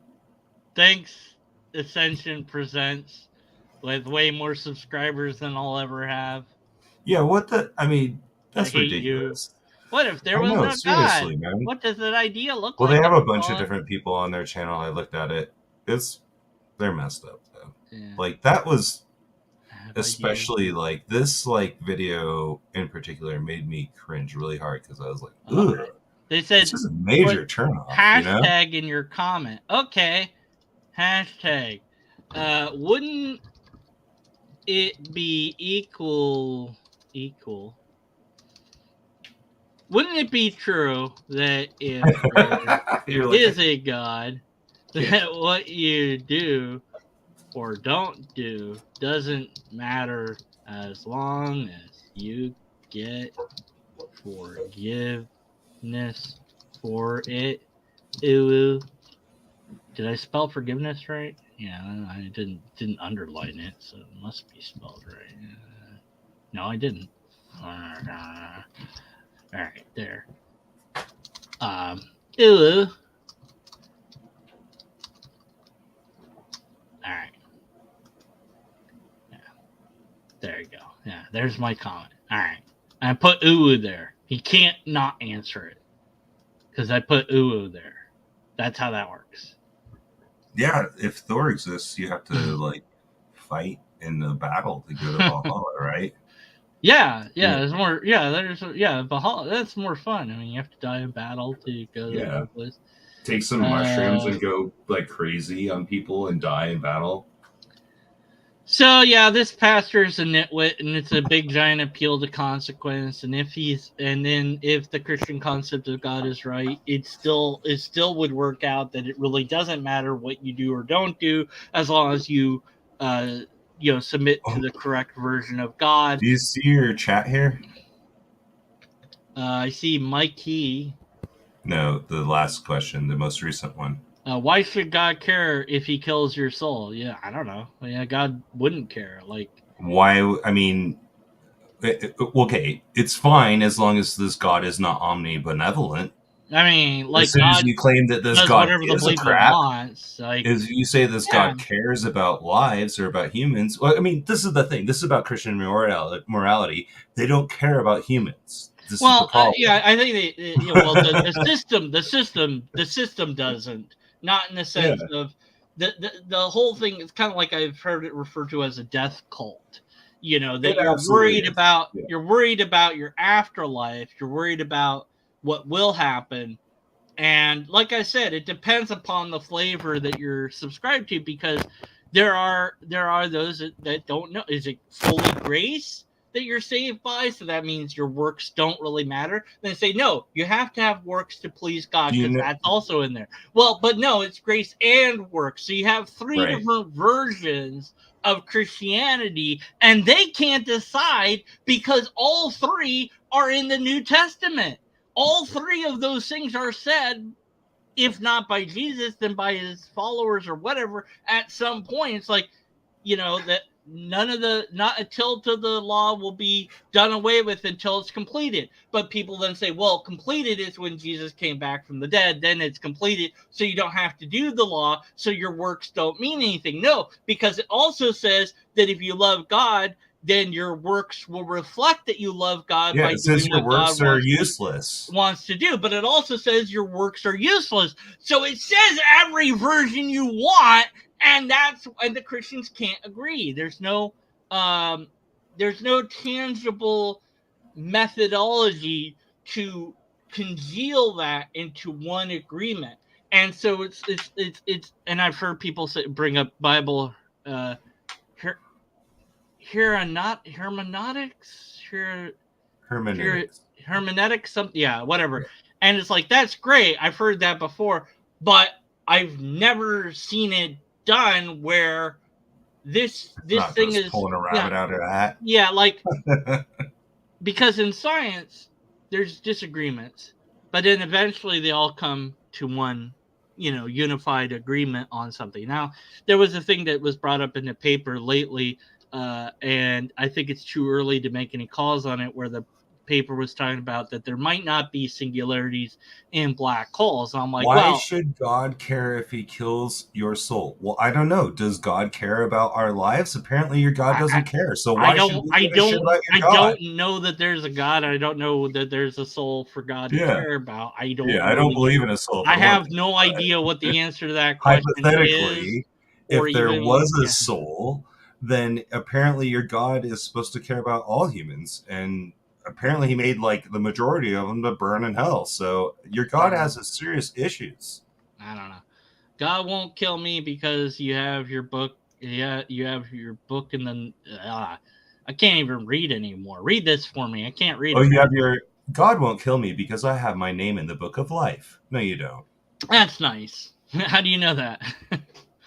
Thanks, Ascension Presents, with way more subscribers than I'll ever have. Yeah, that's ridiculous. What if there was a God? Man. What does that idea look like? Well, they have a bunch of different people on their channel. I looked at it. They're messed up though. Yeah. Like that was especially like this video in particular made me cringe really hard because I was like, ugh. They said this is a major turnoff. Hashtag in your comment. Okay. Hashtag. Wouldn't it be equal wouldn't it be true that if there is a God, that what you do or don't do doesn't matter as long as you get forgiveness for it? Ooh. Did I spell forgiveness right? Yeah, I didn't underline it, so it must be spelled right. No, I didn't. All right, there. Ooh. All right. Yeah. There you go. Yeah, there's my comment. All right. I put ooh there. He can't not answer it because I put ooh there. That's how that works. Yeah, if Thor exists, you have to like fight in the battle to go to Valhalla, right? Yeah, there's more. Yeah, Valhalla. That's more fun. I mean, you have to die in battle to go to the place. Take some mushrooms and go like crazy on people and die in battle. So yeah, this pastor is a nitwit, and it's a big giant appeal to consequence. And if the Christian concept of God is right, it still would work out that it really doesn't matter what you do or don't do, as long as you submit to the correct version of God. Do you see your chat here? I see Mikey. No, the last question, the most recent one. Why should God care if he kills your soul? Yeah, I don't know. Yeah, God wouldn't care. Like, why? I mean, okay, it's fine as long as this God is not omnibenevolent. I mean, like, as soon as you claim that this God gives a crap, wants, like, is you say this God cares about lives or about humans. Well, I mean, this is the thing. This is about Christian morality. They don't care about humans. This is the problem. I think the system doesn't. Not in the sense of the whole thing. It's kind of like I've heard it referred to as a death cult. You know, that you're worried about. Yeah. You're worried about your afterlife. You're worried about what will happen. And like I said, it depends upon the flavor that you're subscribed to, because there are those that don't know. Is it fully grace that you're saved by? So that means your works don't really matter. Then they say, no, you have to have works to please God, because that's also in there. Well, but no, it's grace and works. So you have three different versions of Christianity, and they can't decide because all three are in the New Testament. All three of those things are said, if not by Jesus, then by his followers or whatever, at some point. It's like, that not until the law will be done away with until it's completed. But people then say, well, completed is when Jesus came back from the dead, then it's completed, so you don't have to do the law, so your works don't mean anything. No, because it also says that if you love God, then your works will reflect that you love God by doing what God wants to do. But it also says your works are useless. So it says every version you want, and the Christians can't agree. There's no tangible methodology to congeal that into one agreement. And so it's and I've heard people bring up Bible hermeneutics, something, whatever. Yeah. And it's like, that's great. I've heard that before, but I've never seen it done where this thing is pulling a rabbit out of a hat. Yeah, like because in science there's disagreements, but then eventually they all come to one, unified agreement on something. Now, there was a thing that was brought up in the paper lately. And I think it's too early to make any calls on it, where the paper was talking about that there might not be singularities in black holes. I'm like, why should God care if he kills your soul? Well, I don't know. Does God care about our lives? Apparently your God doesn't care. So why should we give a shit about your God? I don't know that there's a God. I don't know that there's a soul for God to care about. I don't believe in a soul. I have no idea what the answer to that question hypothetically, is. If there was a soul, then apparently your God is supposed to care about all humans, and apparently he made like the majority of them to burn in hell. So your God has serious issues. I don't know. God won't kill me because you have your book. Yeah, you have your book in the. I can't even read anymore. Read this for me. I can't read. Oh, you have your God won't kill me because I have my name in the book of life. No, you don't. That's nice. How do you know that?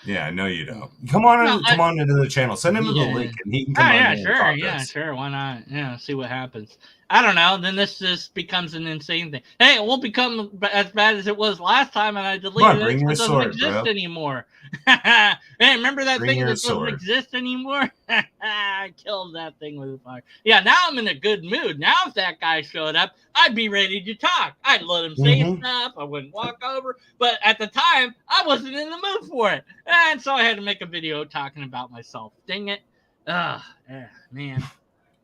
Yeah, no, you don't. Come on into the channel. Send him the link, and he can come on in and talk to us. Sure. Why not? Yeah, see what happens. I don't know. Then this just becomes an insane thing. Hey, it won't become as bad as it was last time, and I deleted it. It doesn't exist anymore. Hey, remember that thing that doesn't exist anymore? I killed that thing with a fire. Yeah, now I'm in a good mood. Now if that guy showed up, I'd be ready to talk. I'd let him say stuff. I wouldn't walk over. But at the time, I wasn't in the mood for it. And so I had to make a video talking about myself. Dang it. Man.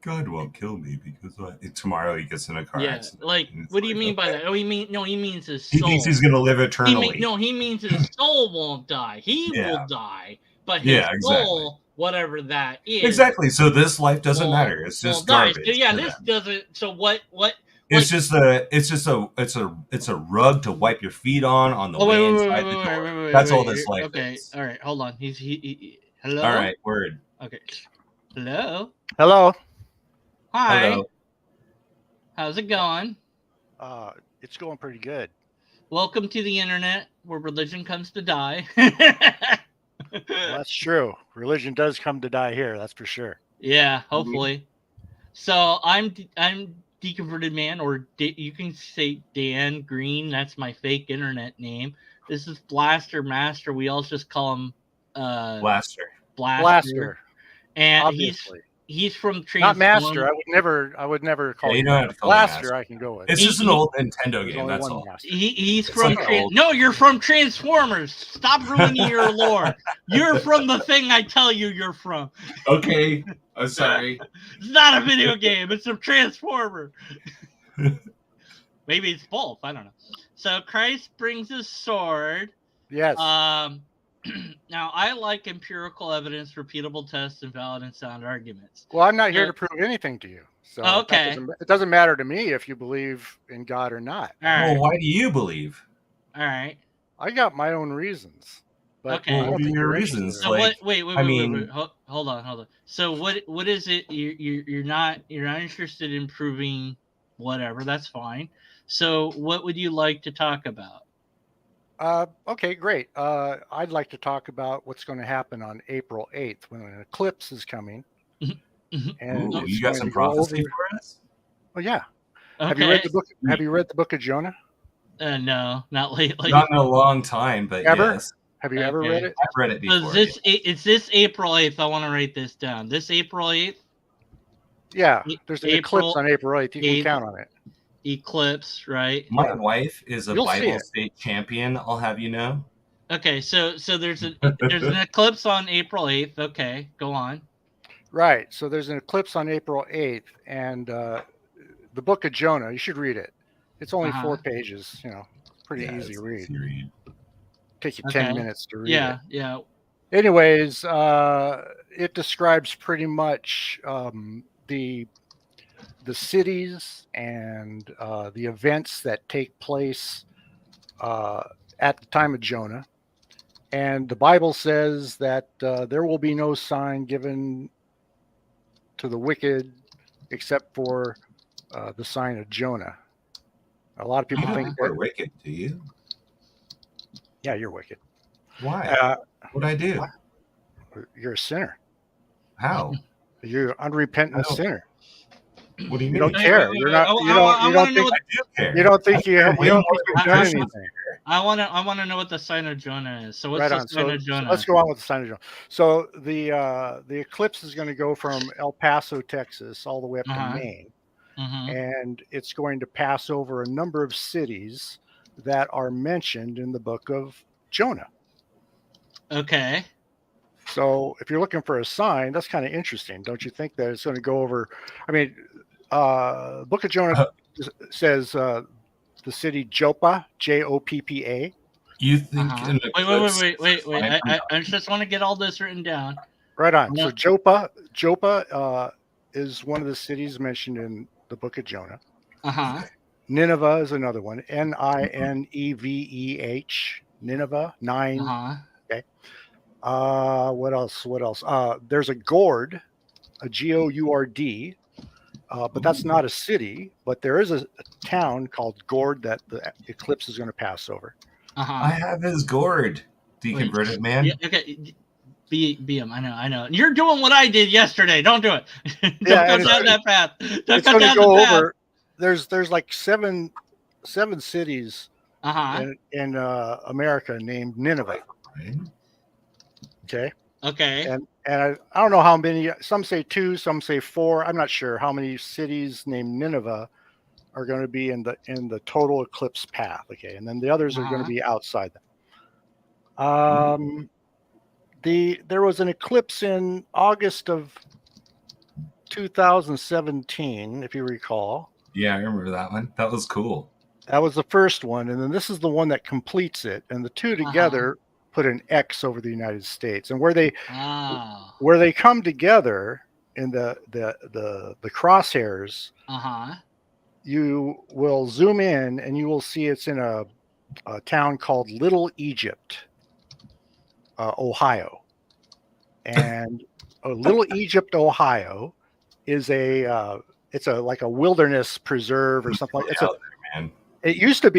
God won't kill me because tomorrow he gets in a car accident. Like, what do you mean by that? Oh, he means his soul. He thinks he's going to live eternally. He means his soul won't die. He will die. But his soul, whatever that is. Exactly. So this life doesn't matter. It's just garbage. Yeah, this doesn't. So what? It's a rug to wipe your feet on the way inside the door. That's all this life is. All right, hold on. Hello. All right, word. Okay. Hello. Hi. Hello. How's it going? It's going pretty good. Welcome to the internet where religion comes to die. Well, that's true. Religion does come to die here. That's for sure. Yeah, hopefully. So I'm Deconverted Man, or you can say Dan Green. That's my fake internet name. This is Blaster Master. We all just call him Blaster. And obviously. He's from Not Master. I would never call him Blaster. I can go with. It's just an old Nintendo game. That's all. He's from No, you're from Transformers. Stop ruining your lore. You're from the thing I tell you you're from. Okay. I'm sorry. It's not a video game. It's a Transformer. Maybe it's both. I don't know. So Christ brings his sword. Yes. Now, I like empirical evidence, repeatable tests, and valid and sound arguments. Well, I'm not here to prove anything to you. So okay. It doesn't matter to me if you believe in God or not. Well, why do you believe? All right. I got my own reasons. But okay. What are your reasons? So wait. Hold on. So what is it you're not interested in proving whatever, that's fine. So what would you like to talk about? Okay, great. I'd like to talk about what's going to happen on April 8th when an eclipse is coming. And you got some prophecy for us? Oh yeah. Okay. Have you read the book of Jonah? No, not lately. Not in a long time, but ever? Yes. Have you ever read it? I've read it before. So it's this April 8th. I want to write this down. This April 8th? Yeah, there's an eclipse on April 8th. You can count on it. Eclipse, right? My wife is a Bible state champion, I'll have you know. Okay, so there's an eclipse on April 8th. Okay, go on. Right. So there's an eclipse on April 8th, and the book of Jonah, you should read it. It's only 4 pages, pretty easy read. Take you 10 minutes to read it. Yeah. Anyways, it describes pretty much the cities and the events that take place at the time of Jonah. And the Bible says that there will be no sign given to the wicked except for the sign of Jonah. A lot of people think we're wicked. Do you? Yeah, you're wicked. Why? What'd I do? You're a sinner. How? You're an unrepentant sinner. What do you mean? You don't care. You're not. You don't think you've done anything. I want to know what the sign of Jonah is. So what's the sign of Jonah? So let's go on with the sign of Jonah. So the eclipse is going to go from El Paso, Texas, all the way up to Maine, and it's going to pass over a number of cities that are mentioned in the book of Jonah. Okay. So if you're looking for a sign, that's kind of interesting, don't you think? That it's going to go over. I mean, book of Jonah says the city Joppa, Joppa. You think? Wait! I just want to get all this written down. Right on. So Joppa is one of the cities mentioned in the book of Jonah. Nineveh is another one. Nineveh. Nineveh 9. Okay. What else? There's a gourd, a Gourd, but that's not a city. But there is a town called Gord that the eclipse is going to pass over. I have his gourd, deconverted man. Yeah, okay. Be him. I know. You're doing what I did yesterday. Don't do it. Don't go down that path. Don't go down the path. There's like seven cities in America named Nineveh. Okay. Okay. And I don't know how many. Some say 2, some say 4. I'm not sure how many cities named Nineveh are going to be in the total eclipse path. Okay, and then the others are going to be outside them. There was an eclipse in August of 2017, if you recall. Yeah, I remember that one. That was cool. That was the first one, and then this is the one that completes it, and the two together put an X over the United States. And where they come together in the crosshairs, you will zoom in and you will see it's in a town called Little Egypt, Ohio. And Little Egypt, Ohio is it's like a wilderness preserve or something like that. It used to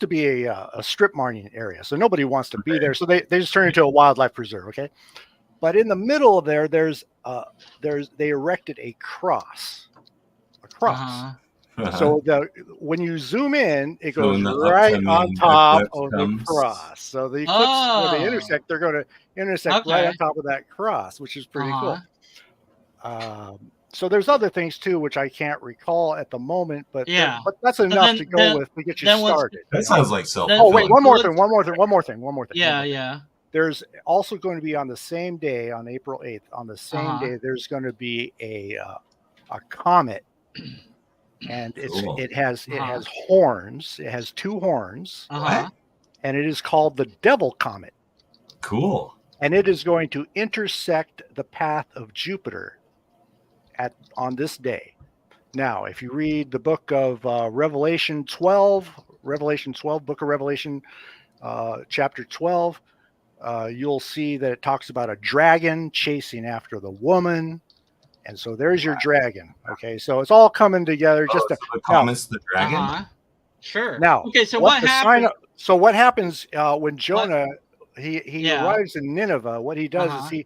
be a strip mining area, so nobody wants to be there. So they just turned it into a wildlife preserve. Okay, but in the middle of there, they erected a cross. So when you zoom in, it goes right on top of the cross. So the eclipse, when they intersect, they're going to intersect right on top of that cross, which is pretty cool. So there's other things too, which I can't recall at the moment, but that's enough to go with to get you started. That sounds like self. Oh wait, one more thing. Yeah. There's also going to be on the same day, on April 8th, on the same day, there's going to be a comet, and it has horns. It has 2 horns, and it is called the Devil Comet. Cool. And it is going to intersect the path of Jupiter on this day. Now, if you read the book of Revelation 12, book of Revelation, chapter 12, you'll see that it talks about a dragon chasing after the woman. And so there's your dragon. Okay, so it's all coming together. The comet's the dragon? Sure. Now, okay, so what happens? What happens when Jonah he arrives in Nineveh? What he does is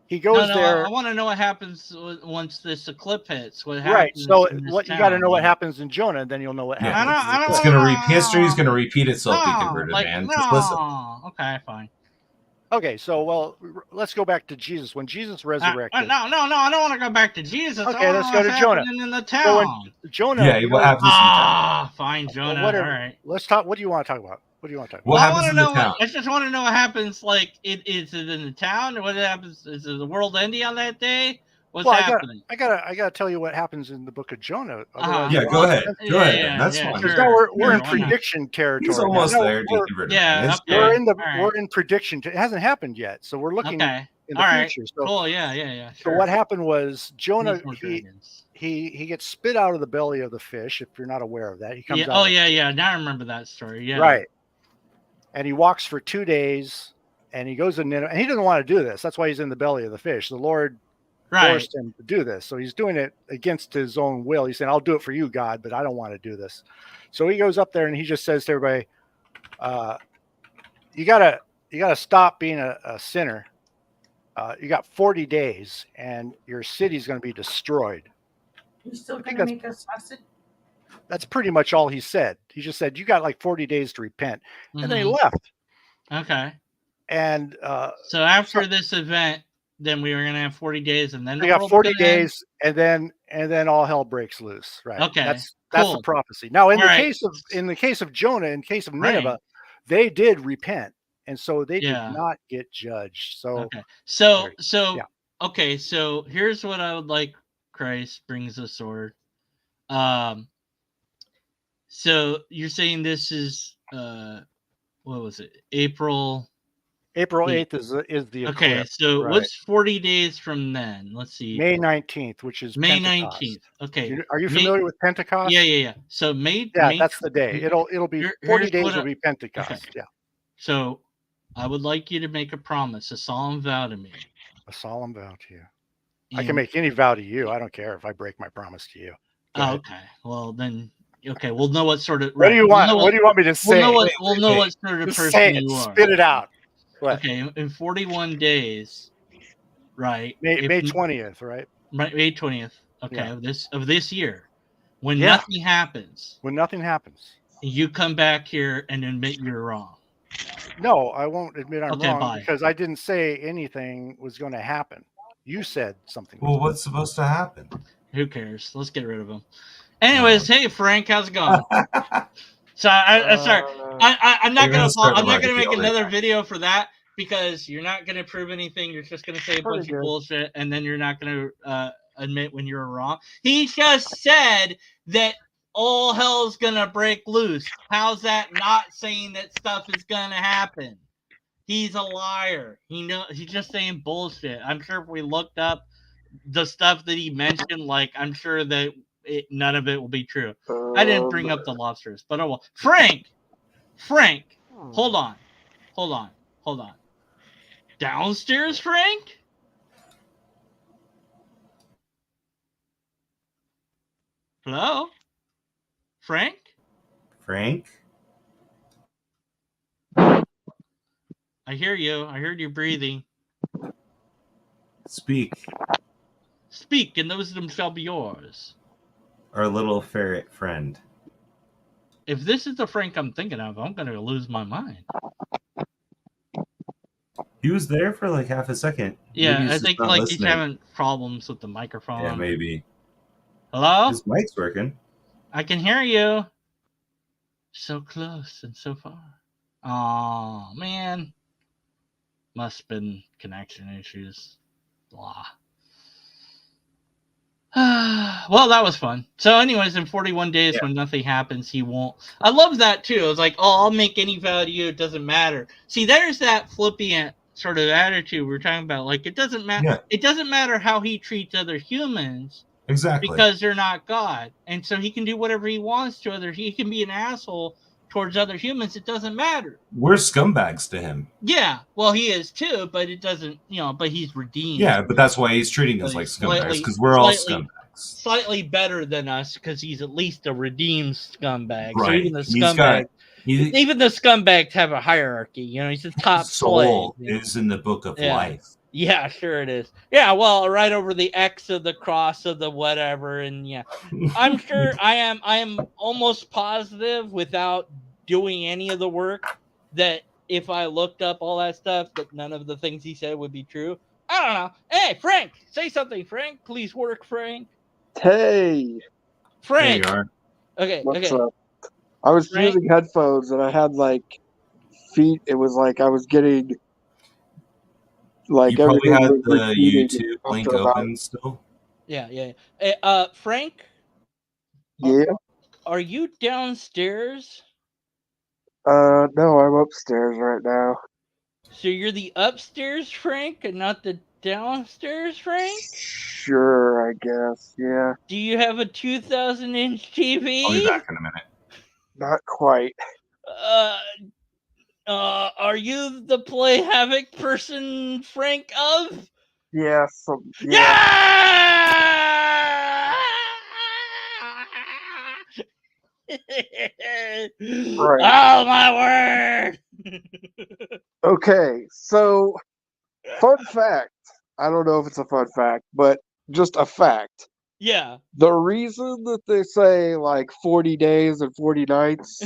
he goes there. I want to know what happens once this eclipse hits. What Right. happens? So you got to know what happens in Jonah, and then you'll know what happens. History is going to repeat itself. Deconverted man. Just listen. Okay, fine. Okay, so let's go back to Jesus. When Jesus resurrected. No, I don't want to go back to Jesus. Okay, let's go to Jonah. In the town. So Jonah. Yeah, what happens in the town? Fine, Jonah. All right. Let's talk. What do you want to talk about? What happens in the town? I just want to know what happens. Like, is it in the town? Or what happens? Is it the world ending on that day? What's happening? I gotta tell you what happens in the book of Jonah. Yeah, go ahead. Go ahead. That's fine. Because now we're in prediction territory. He's almost there. We're in prediction. It hasn't happened yet, so we're looking in the future. So, cool. Yeah. So what happened was Jonah he gets spit out of the belly of the fish. If you're not aware of that, he comes out. Yeah. Now I remember that story. Yeah. Right. And he walks for 2 days, and he goes to Nineveh. And he doesn't want to do this. That's why he's in the belly of the fish. The Lord forced him to do this. So he's doing it against his own will. He's saying, I'll do it for you, God, but I don't want to do this. So he goes up there and he just says to everybody, you gotta stop being a sinner. You got 40 days and your city's going to be destroyed. You're still going to make us sausage? That's pretty much all he said. He just said, you got like 40 days to repent. And then he left. Okay. And so after this event, then we were going to have 40 days, and then we got 40 days, and then all hell breaks loose. Right. Okay. That's the prophecy. Now, in the case of Jonah, in case of Nineveh, they did repent, and so they did not get judged. So so here's what I would like. Christ brings a sword. So you're saying this is what was it? April 8th is the eclipse. Okay, so what's 40 days from then? Let's see. May 19th, which is May Pentecost. 19th. Okay. Are you familiar with Pentecost? Yeah. So May. That's the day. It'll be 40 days. Will be Pentecost. Okay. Yeah. So I would like you to make a promise, a solemn vow to me. A solemn vow to you. I can make any vow to you. I don't care if I break my promise to you. Okay. Well then. Okay. We'll know what sort of. What do you want? What do you want me to say? We'll know what sort of Just person say it. you are. Spit it out. What? Okay. In 41 days. Right. May 20th, right? May 20th. Okay. Yeah. Of this year, when Yeah. nothing happens, When nothing happens, you come back here and admit you're wrong. no, I won't admit I'm Okay, wrong bye. because I didn't say anything was going to happen. You said something. Well, what's supposed to happen? Who cares? Let's get rid of him. Anyways, hey Frank, how's it going? So sorry, I'm not gonna make another video for that because you're not gonna prove anything. You're just gonna say a bunch of bullshit, and then you're not gonna admit when you're wrong. He just said that all hell's gonna break loose. How's that not saying that stuff is gonna happen? He's a liar. He's just saying bullshit. I'm sure if we looked up the stuff that he mentioned, like I'm sure that none of it will be true. I didn't bring up the lobsters, but oh well. Frank, hold on. Downstairs, Frank? Hello? Frank? I hear you. I heard you breathing. Speak. Speak, and those of them shall be yours. Our little ferret friend. If this is the Frank I'm thinking of, I'm going to lose my mind. He was there for like half a second. Yeah, I think like he's having problems with the microphone. Yeah, maybe. Hello? His mic's working. I can hear you. So close and so far. Oh man. Must have been connection issues. Blah. Well, that was fun. So anyways, in 41 days when nothing happens, he won't. I love that too. It's like, oh, I'll make any value. It doesn't matter. See, there's that flippant sort of attitude we're talking about. Like, it doesn't matter. Yeah. It doesn't matter how he treats other humans. Exactly. Because they're not God. And so he can do whatever he wants to others. He can be an asshole towards other humans. It doesn't matter. We're scumbags to him. Yeah. Well, he is too, but it doesn't, but he's redeemed. Yeah, but that's why he's treating us like scumbags, because we're all scumbags. Slightly better than us, because he's at least a redeemed scumbag. Right. So even the scumbag, even the scumbags have a hierarchy. He's the top soul slave. Is in the book of life. Yeah, sure it is. Yeah, well, right over the X of the cross of the whatever, and yeah, I'm sure I am almost positive without doing any of the work that if I looked up all that stuff, that none of the things he said would be true. I don't know. Hey, Frank, say something, Frank. Please work, Frank. Hey, Frank. There you are. Okay. What's up? I was using headphones and I had like feet. It was like I was getting. Like you probably had the YouTube link open still. Yeah. Frank. Yeah. Are you downstairs? No, I'm upstairs right now. So you're the upstairs Frank and not the downstairs Frank? Sure, I guess. Yeah. Do you have a 2,000-inch TV? I'll be back in a minute. Not quite. Are you the Play Havoc person, Frank of? Yes. Yeah! Right. Oh my word! Okay, so fun fact. I don't know if it's a fun fact, but just a fact. Yeah. The reason that they say like 40 days and 40 nights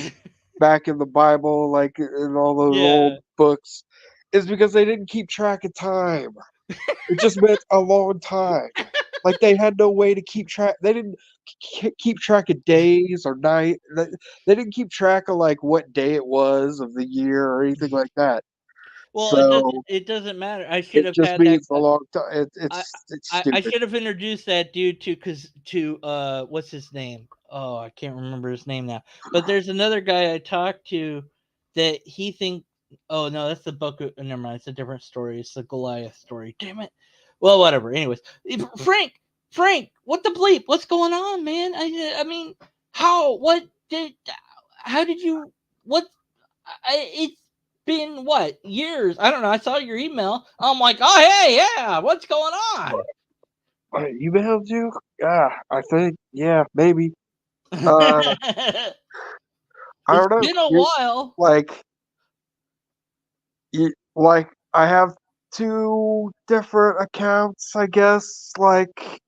back in the Bible, like in all those old books, is because they didn't keep track of time. It just meant a long time. Like they had no way to keep track. They didn't keep track of days or night. They didn't keep track of like what day it was of the year or anything like that. Well, so it doesn't matter. I should have just had means that. A long time. It's stupid. I should have introduced that dude to what's his name? Oh, I can't remember his name now. But there's another guy I talked to that he thinks. Oh no, that's the book. Never mind. It's a different story. It's the Goliath story. Damn it. Well, whatever. Anyways, Frank, what the bleep? What's going on, man? I mean, how did you? What? It's been what years? I don't know. I saw your email. I'm like, oh hey, yeah, what's going on? You been able to? Yeah, I think. Yeah, maybe. I It's don't know. been a while. Like, I have two different accounts, I guess, like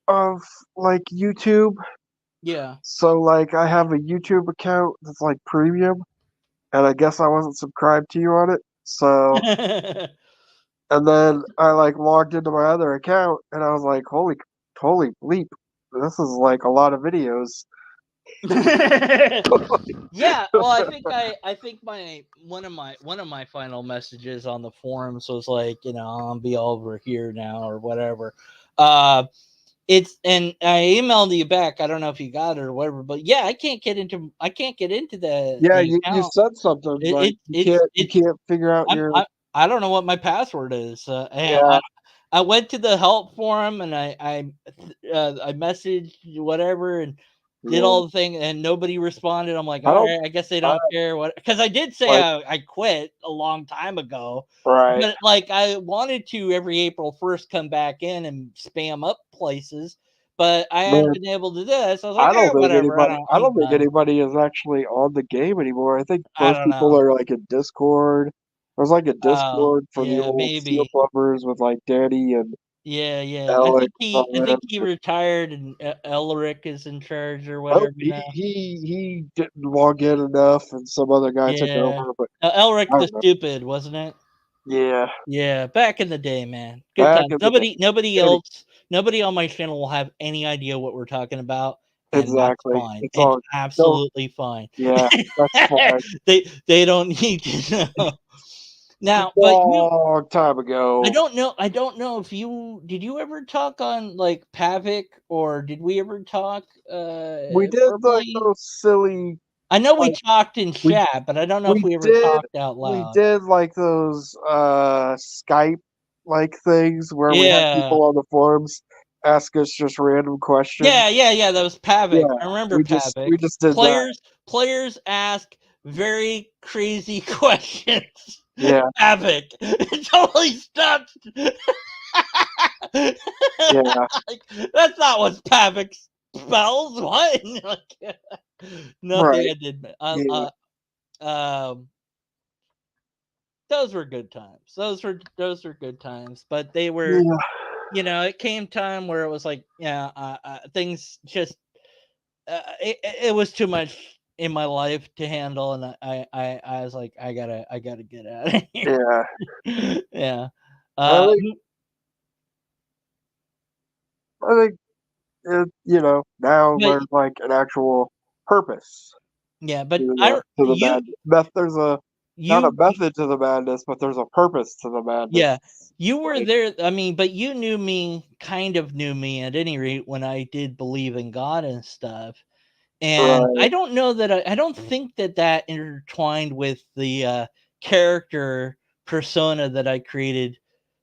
of like YouTube. Yeah. So like, I have a YouTube account that's like premium, and I guess I wasn't subscribed to you on it. So, and then I like logged into my other account, and I was like, holy bleep, this is like a lot of videos. Yeah, well, I think my one of my final messages on the forums was like, I'll be over here now or whatever. It's, and I emailed you back. I don't know if you got it or whatever, but yeah, I can't get into the Yeah, the you account. said something like you can't figure out your. I don't know what my password is. Yeah. I went to the help forum and I messaged whatever and did all the thing and nobody responded. I'm like, all right, I guess they don't care what, because I did say I quit a long time ago. Right. But like I wanted to every April 1st come back in and spam up places, but I haven't been able to do this. So I was like, whatever. I don't think anybody is actually on the game anymore. I think most people are like in Discord. There's like a Discord for the old Steel Plumbers with like Danny and Alex. I think he retired and Elric is in charge or Well, whatever now. he didn't log in enough, and some other guy took over. But Elric the Stupid, wasn't it? Yeah. Yeah, back in the day, man. Good times. Nobody on my channel will have any idea what we're talking about. And exactly. That's fine. It's absolutely fine. Yeah, that's fine. They don't need to know. Now, long time ago. I don't know if did you ever talk on like Pavik, or did we ever talk we did like those silly. I know we talked in chat, but I don't know if we ever talked out loud. We did like those Skype like things where we had people on the forums ask us just random questions. Yeah. That was Pavik. I remember Pavik. We just did Players ask very crazy questions. Yeah. Pavik. It totally stopped. Yeah. Like, that's not what Pavik spells. What? Nothing I did. Those were good times. Those were good times. But they were, it came time where it was like, things just, it was too much in my life to handle, and I was like, I gotta get out of here. Yeah. I think now there's like an actual purpose. Yeah, but there's not a method to the madness, but there's a purpose to the madness. Yeah, you were there. I mean, but you kind of knew me at any rate when I did believe in God and stuff. And I don't know that I don't think that intertwined with the character persona that I created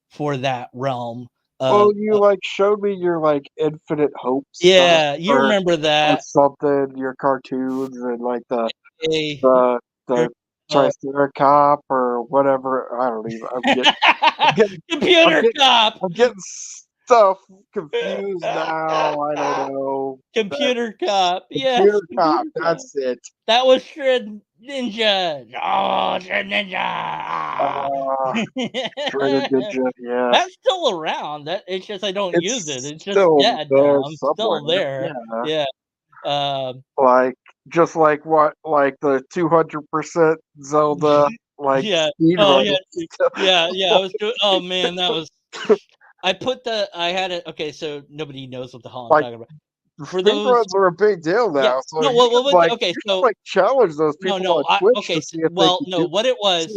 for that realm. You like showed me your like infinite hopes. Yeah, you remember that. Something, your cartoons and like the Triceracop or whatever. I don't even. I'm getting Computer Cop. I'm getting stuff confused now. I don't know. Computer Cop. Yes. Computer Cop. That's it. That was Shred Ninja. Oh, Shred Ninja. Shred Ninja. Yeah. That's still around. It's just I don't use it. It's just dead now. I'm still there. Yeah. Like just like the 200% Zelda yeah. speed run. Yeah. I was doing. Oh man, that was. I had it. Okay, so nobody knows what the hell I'm talking about. For those runs are a big deal now. Yeah, so challenge those people on Twitch to see if what it was,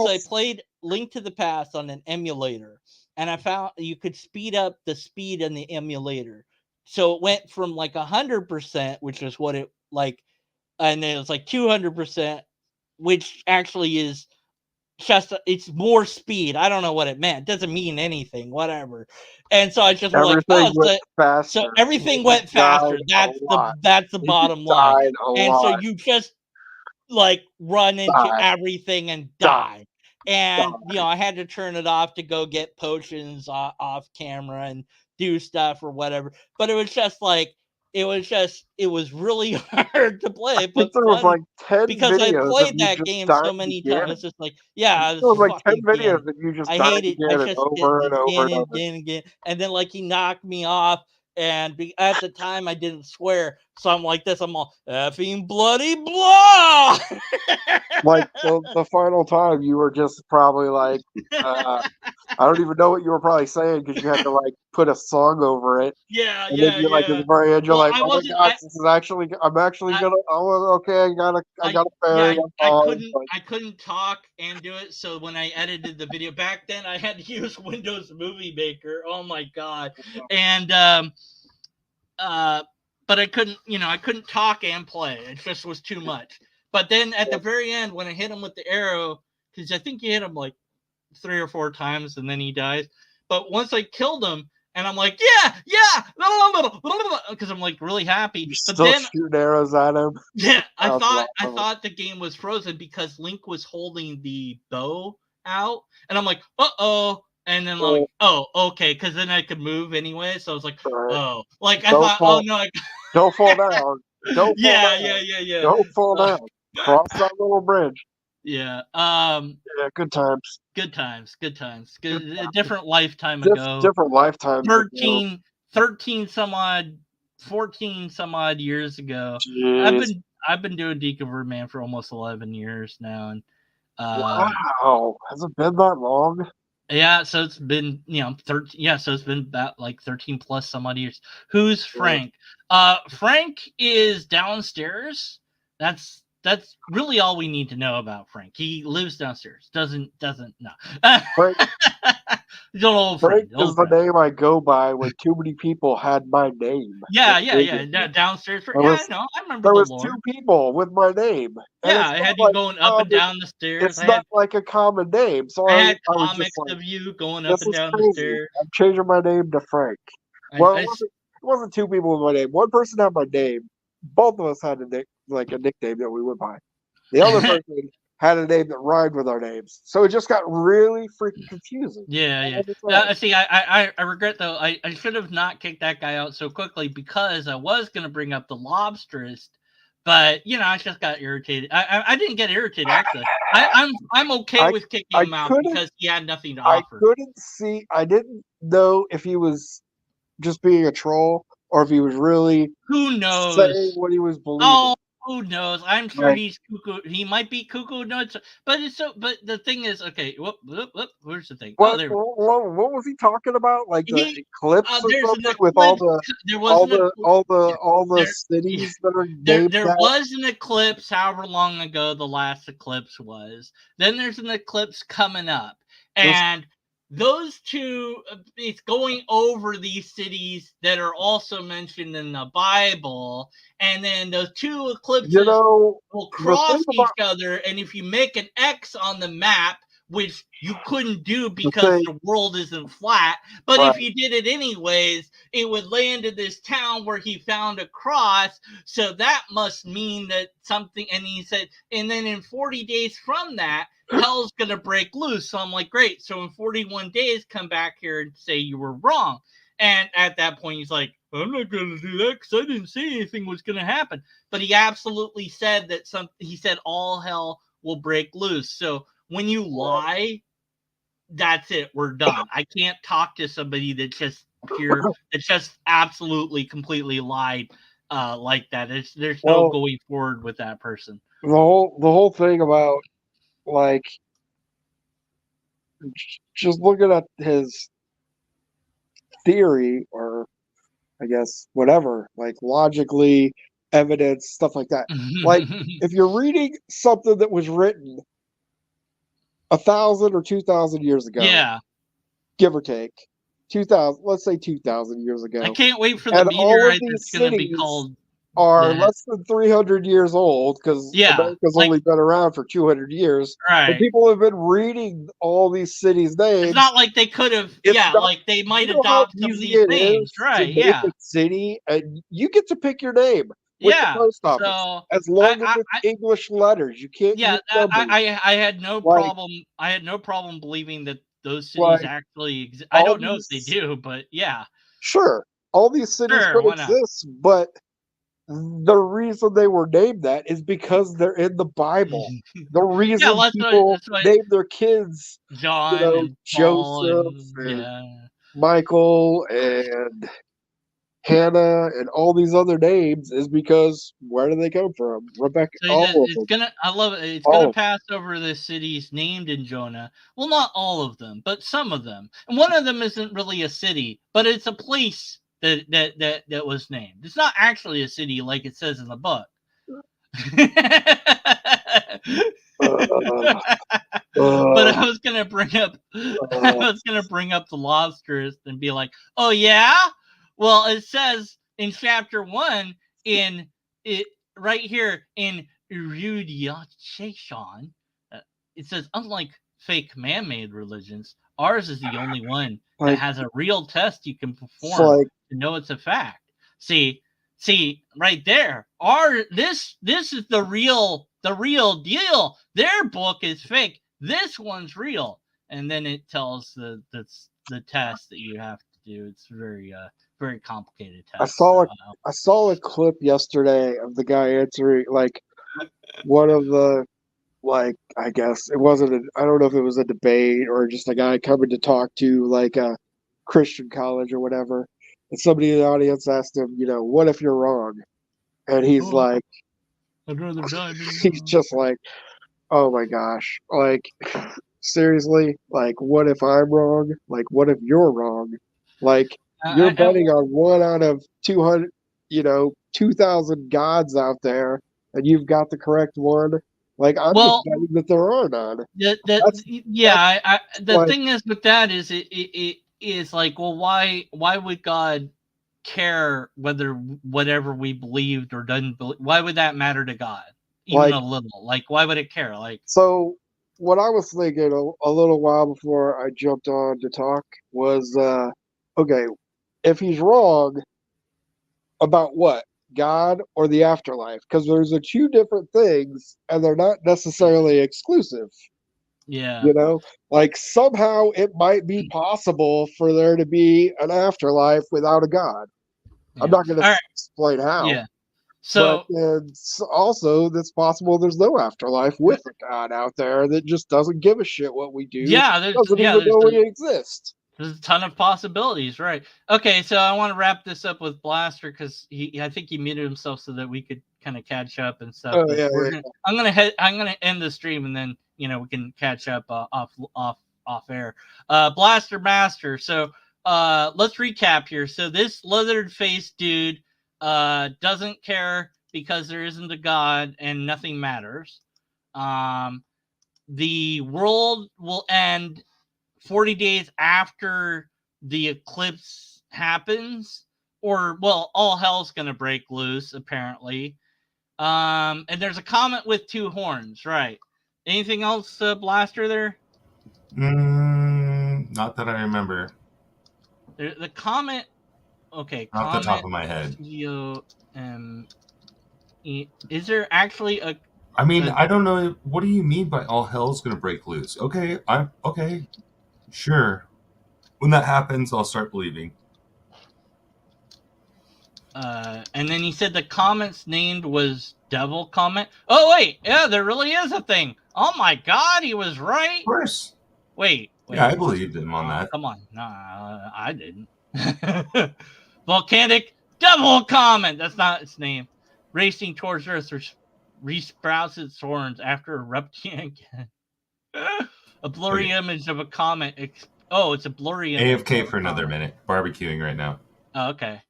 I played Link to the Past on an emulator, and I found you could speed up the speed in the emulator. So it went from like 100%, which is what it like, and then it was like 200%, which actually is just it's more speed. I don't know what it meant. It doesn't mean anything. Whatever. And so I just was like, faster. So everything went faster. That's the bottom line. And so you just like run into everything and die. and I had to turn it off to go get potions off camera and do stuff or whatever. But it was just like it was really hard to play, but there was fun like 10 because I videos of played you that just game dying so many again. times. It's just like, yeah, There was like 10 fucking videos again. of you just I dying hate it. I again and just over and over and over. again. And then like he knocked me off. And at the time, I didn't swear, so I'm like this. I'm all effing bloody blah. Like the final time, you were just probably like, I don't even know what you were probably saying because you had to like put a song over it. Yeah, And then you're like at the very end, you're like, oh my god, this is actually, I'm actually gonna. Oh, okay, I gotta bury. I couldn't talk and do it. So when I edited the video back then, I had to use Windows Movie Maker. Oh my god, and but I couldn't, I couldn't talk and play. It just was too much. But then at the very end, when I hit him with the arrow, because I think you hit him like 3 or 4 times and then he dies. But once I killed him, and I'm like, yeah, because I'm like really happy. You're but still then shooting arrows at him. Yeah, I thought the game was frozen because Link was holding the bow out, and I'm like, uh-oh. And then like, oh, okay, because then I could move anyway. So I was like, oh, like I thought, oh no, don't fall down. Don't fall down. Yeah. Don't fall down. Cross that little bridge. Yeah. Yeah, good times. Good times. A different lifetime ago. Different lifetimes. 13 some odd, 14 some odd years ago. Jeez. I've been doing Decover Man for almost 11 years now, and wow, has it been that long? Yeah, so it's been 13. Yeah, so it's been about like 13 plus some odd years. Who's Frank? Frank is downstairs. That's really all we need to know about Frank. He lives downstairs. Doesn't no. Frank, Frank is the name I go by when too many people had my name. Yeah. Downstairs. I know. I remember there was Lord. 2 people with my name. Yeah, I had you going up and down the stairs. It's not like a common name. So I I had was comics just like, of you going up and down crazy. the stairs. I'm changing my name to Frank. It wasn't 2 people with my name. One person had my name. Both of us had a nickname that we went by. The other person had a name that rhymed with our names. So it just got really freaking confusing. Yeah. See, I regret though. I should have not kicked that guy out so quickly because I was going to bring up the lobsterist, but I just got irritated. I didn't get irritated actually. I'm okay with kicking him out because he had nothing to offer. I didn't know if he was just being a troll or if he was really saying what he was believing. Oh, who knows? I'm sure he's cuckoo. He might be cuckoo nuts, but But the thing is, okay. Whoop. Where's the thing? What was he talking about? Like the eclipse or something with all the cities that are named. There was an eclipse. However long ago the last eclipse was. Then there's an eclipse coming up, and those 2, it's going over these cities that are also mentioned in the Bible, and then those 2 eclipses will cross each other, and if you make an X on the map, which you couldn't do because the world isn't flat, but if you did it anyways, it would land in this town where he found a cross, so that must mean that something, and he said, and then in 40 days from that, hell's gonna break loose. So I'm like, great. So in 41 days, come back here and say you were wrong. And at that point, he's like, I'm not gonna do that because I didn't say anything was gonna happen. But he absolutely said that he said all hell will break loose. So when you lie, that's it. We're done. I can't talk to somebody that just absolutely completely lied like that. There's no going forward with that person. The whole thing about like just looking at his theory, or I guess whatever, like logically, evidence, stuff like that. Like if you're reading something that was written 1,000 or 2,000 years ago, give or take, 2,000, let's say 2,000 years ago. I can't wait for the meteorite that's going to be called. Are less than 300 years old because America's only been around for 200 years. Right. But people have been reading all these cities' names. It's not like they could have. Like they might adopt some of these names. Right. A city, and you get to pick your name. with the Yeah. post office. So As long as it's English letters, you can't yeah, use numbers. I had no Like- problem. I had no problem believing that those cities Like, actually exist. I all don't know if they these- do, but yeah. Sure, all these cities Sure, could why not? exist, but the reason they were named that is because they're in the Bible. The reason well, that's people why name their kids John know, and Paul Joseph and and- yeah. Michael and Hannah and all these other names is because where do they come from? Rebecca, So all of it's them. gonna. I love it. It's All gonna of pass over the cities named in Jonah. Well, not all of them, but some of them. And one of them isn't really a city, but it's a place that was named. It's not actually a city like it says in the book. But I was gonna bring up the Lobsterist and be like, oh yeah? Well, it says in chapter 1 in it right here in Erudiation, it says unlike fake man-made religions, ours is the only one that Like- has a real test you can It's perform like, to know it's a fact. See right there. This is the real deal. Their book is fake. This one's real. And then it tells the test that you have to do. It's very complicated test. I saw a clip yesterday of the guy answering like one of the I guess it wasn't I don't know if it was a debate or just a guy coming to talk to like a Christian college or whatever. And somebody in the audience asked him, what if you're wrong? And he's like, I'd rather die than he's just like, oh my gosh, like seriously, like what if I'm wrong? Like what if you're wrong? Like you're betting on one out of 200, 2,000 gods out there, and you've got the correct one. Like I'm just betting that there are none. The thing is with that is it is like, well, why would God care whether whatever we believed or doesn't believe? Why would that matter to God even a little? Like why would it care? Like so. What I was thinking a little while before I jumped on to talk was, okay, if he's wrong about what? God or the afterlife? Because there's two different things and they're not necessarily exclusive. Yeah. Like somehow it might be possible for there to be an afterlife without a God. Yeah. I'm not going to explain how. Yeah. So but it's also that's possible there's no afterlife with a God out there that just doesn't give a shit what we do. Yeah, doesn't even know we exist. There's a ton of possibilities, right? Okay, so I want to wrap this up with Blaster because I think he muted himself so that we could kind of catch up and stuff. Oh, yeah. I'm gonna end the stream and then we can catch up off air. Blaster Master. So let's recap here. So this leathered faced dude doesn't care because there isn't a God and nothing matters. The world will end 40 days after the eclipse happens, or well, all hell's gonna break loose apparently. And there's a comet with 2 horns, right? Anything else, Blaster? There? Not that I remember. The comet. Okay, off the top of my head. Is there actually a? I mean, I don't know. What do you mean by all hell's gonna break loose? Okay, I'm okay. Sure. When that happens, I'll start believing. And then he said the comet's named was Devil Comet. Oh wait, yeah, there really is a thing. Oh my God, he was right. Of course. Wait. Yeah, I believed him on that. Come on, no, I didn't. Volcanic Devil Comet. That's not its name. Racing towards Earth, resprouts its horns after erupting again. A blurry image of a comet. It's a blurry image. AFK for another minute. Barbecuing right now. Oh, okay.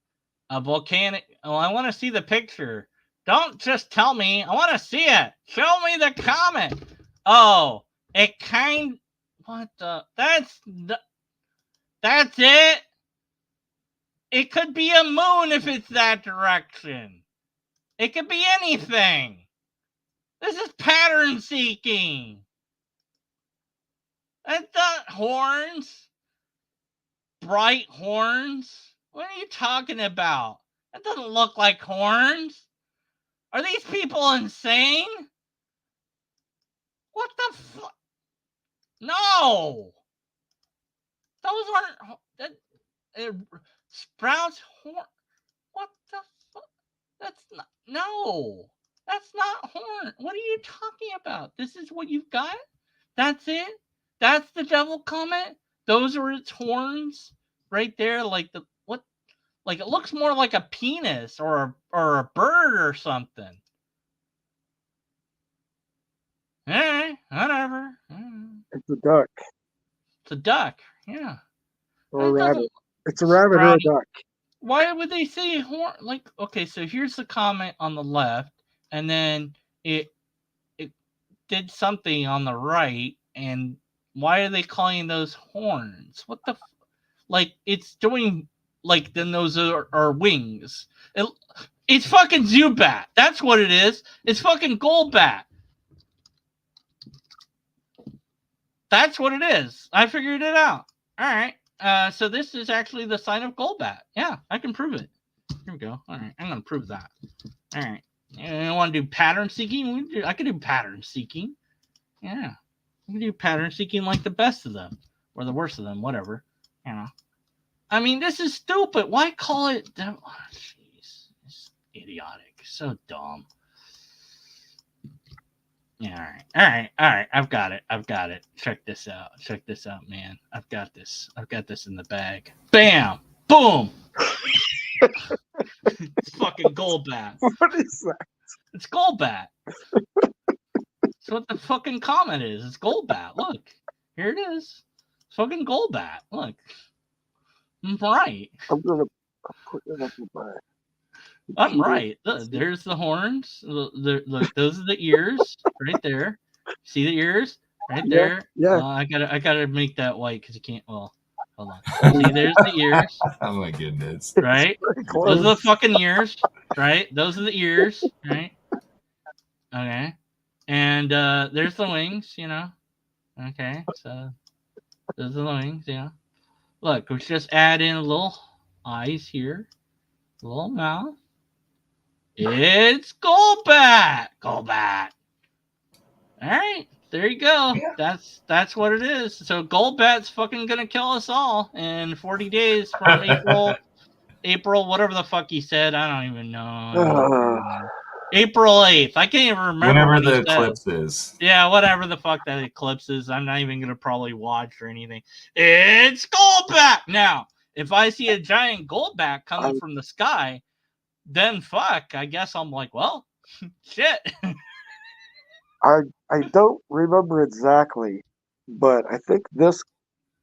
A volcanic. Oh, I want to see the picture. Don't just tell me. I want to see it. Show me the comet. Oh, it kind. What the? That's it. It could be a moon if it's that direction. It could be anything. This is pattern seeking. That's not horns. Bright horns. What are you talking about? That doesn't look like horns. Are these people insane? What the fuck? No! Those aren't... Sprouts horn... What the fuck? That's not... No! That's not horn. What are you talking about? This is what you've got? That's it? That's the devil comment? Those are its horns? Right there? Like the... What? Like, it looks more like a penis or a bird or something. Eh, whatever. It's a duck. It's a duck, yeah. Or a rabbit. It's a rabbit or a duck. Why would they say horn? Like, okay, so here's the comment on the left, and then it did something on the right, and why are they calling those horns? What the... Like, it's doing... Like, then those are wings. It's fucking Zubat. That's what it is. It's fucking Golbat. That's what it is. I figured it out. All right. So this is actually the sign of Golbat. Yeah, I can prove it. Here we go. All right. I'm going to prove that. All right. You want to do pattern seeking? I can do pattern seeking. Yeah. I can do pattern seeking like the best of them. Or the worst of them. Whatever. You know. I mean, this is stupid. Why call it... Oh, jeez. It's idiotic. So dumb. Yeah, all right. I've got it. Check this out, man. I've got this in the bag. Bam! Boom! It's fucking Golbat. What is that? It's Golbat. That's what the fucking comment is. It's Golbat. Look. Here it is. It's fucking Golbat. Look. I'm right. I'm gonna put it up in my... I'm right. Look, there's the horns. Look, those are the ears right there. See the ears right there? Yeah. I gotta make that white because you can't. Well, hold on. See, there's the ears. Oh my goodness! Right. Those are the fucking ears. Right. Those are the ears. Right. Okay. And there's the wings. You know. Okay. So those are the wings. Yeah. Look, we just add in a little eyes here, a little mouth. It's Golbat. Golbat. All right, there you go. Yeah. That's what it is. So Golbat's fucking gonna kill us all in 40 days from April, whatever the fuck he said. I don't even know. April 8th. I can't even remember. Whenever the eclipse is. Yeah, whatever the fuck that eclipse is. I'm not even gonna probably watch or anything. It's Golbat. Now, if I see a giant Golbat coming from the sky, then fuck, I guess I'm like, well, shit. I don't remember exactly, but I think this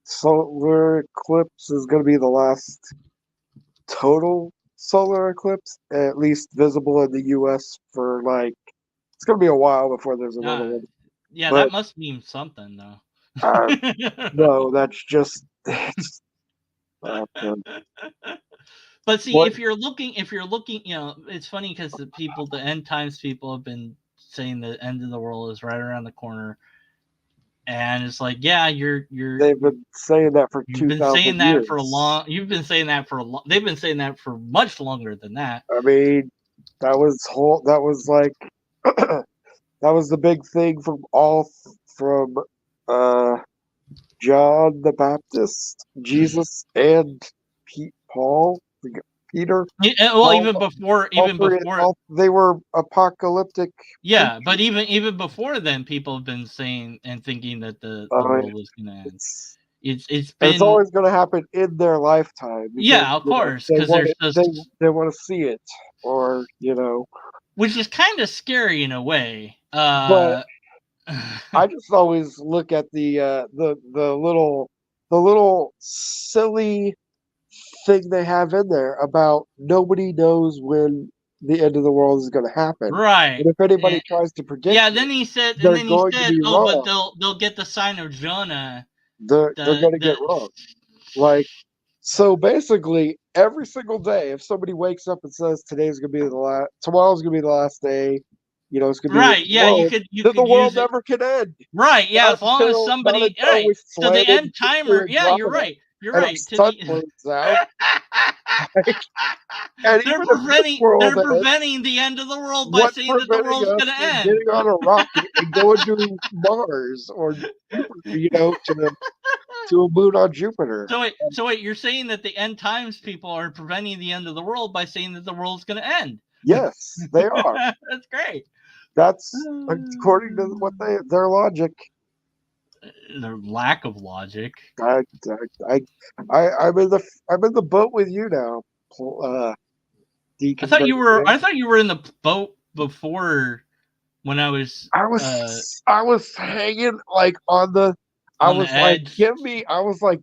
solar eclipse is going to be the last total solar eclipse, at least visible in the U.S. for like, it's going to be a while before there's another one. Yeah, but that must mean something, though. No, that's just... But see, if you're looking, you know, it's funny because the end times people have been saying the end of the world is right around the corner, and it's like, yeah, they've been saying that for 2,000 years. You've been saying that for a long. They've been saying that for much longer than that. I mean, that was like that was the big thing from John the Baptist, Jesus, and Paul. Peter. Yeah, well, even before they were apocalyptic. Yeah, people. But even before then, people have been saying and thinking that the world was going to end. It's always going to happen in their lifetime. Because, yeah, of course, because they want to see it, or you know, which is kind of scary in a way. But I just always look at the little silly thing they have in there about nobody knows when the end of the world is going to happen. Right. And if anybody tries to predict, then he said, but they'll get the sign of Jonah. They're going to get wrong. Like, so basically, every single day, if somebody wakes up and says tomorrow's going to be the last day, you know, it's going to be right. Yeah, you could the world never can end. Right. Yeah, as long as somebody. Right. So the end timer. Yeah, you're right. You're and right. our sun burns out. And they're even if this world ends, preventing the end of the world by what's saying that the preventing world's us going to from end? getting on a rocket and going to Mars or Jupiter, to a moon on Jupiter? So wait, you're saying that the end times people are preventing the end of the world by saying that the world's going to end? Yes, they are. That's great. That's according to what their logic. Their lack of logic. I'm in the boat with you now. I thought you were in the boat before when I was. I was hanging like on the. I was like,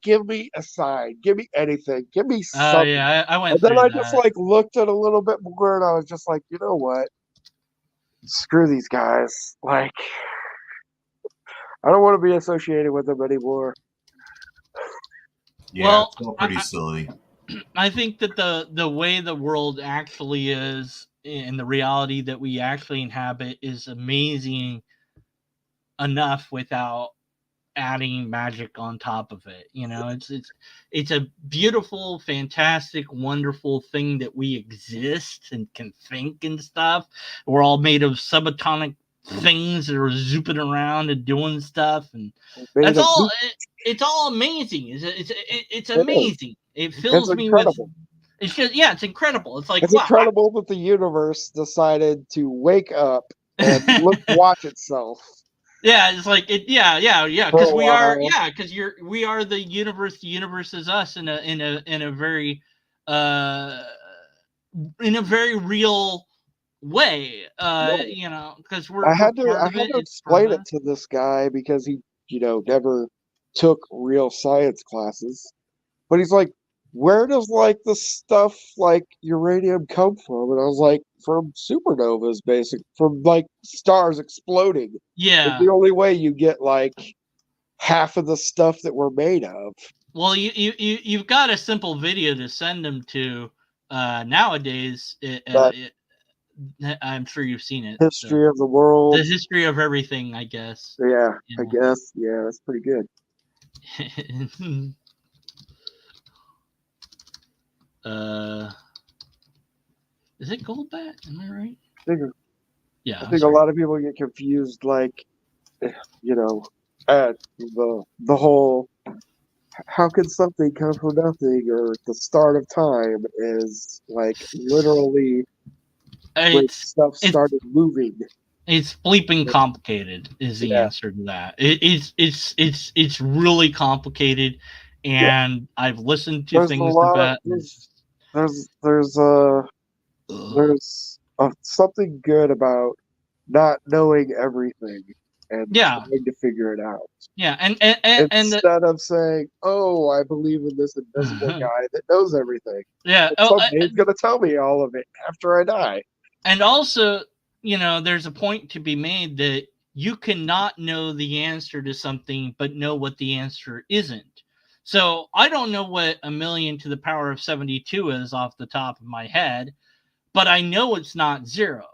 give me a sign, give me anything, give me Oh something. yeah, I went. And then through I that. just like looked at a little bit more, and I was just like, you know what? Screw these guys. Like, I don't want to be associated with them anymore. Yeah, it's all pretty silly. I think that the way the world actually is and the reality that we actually inhabit is amazing enough without adding magic on top of it. You know, it's a beautiful, fantastic, wonderful thing that we exist and can think and stuff. We're all made of subatomic things that are zooping around and doing stuff, and that's all. It's all amazing. It's amazing. It fills me with. It's just it's incredible. It's like it's incredible that the universe decided to wake up and watch itself. Yeah, it's like it. Yeah, because we are. Yeah, because we are the universe. The universe is us in a very real way. You know, because we're. I had to explain it to this guy because he, never took real science classes, but he's like, where does like the stuff like uranium come from? And I was like, from supernovas, from like stars exploding. Yeah, it's the only way you get like half of the stuff that we're made of. Well, you've got a simple video to send them to. Nowadays, I'm sure you've seen it. History of the world, the history of everything, I guess. Yeah, I guess. Yeah, that's pretty good. Is it Goldbat? Am I right? I think a lot of people get confused, like, at the whole, how can something come from nothing, or the start of time is like literally when stuff started moving. It's bleeping complicated is the answer to that. It's really complicated, and I've listened to things about. There's something good about not knowing everything and trying to figure it out. Yeah, and instead of saying, "Oh, I believe in this invisible guy that knows everything." Yeah, someday he's gonna tell me all of it after I die. And also, there's a point to be made that you cannot know the answer to something, but know what the answer isn't. So I don't know what 1,000,000 to the power of 72 is off the top of my head, but I know it's not 0.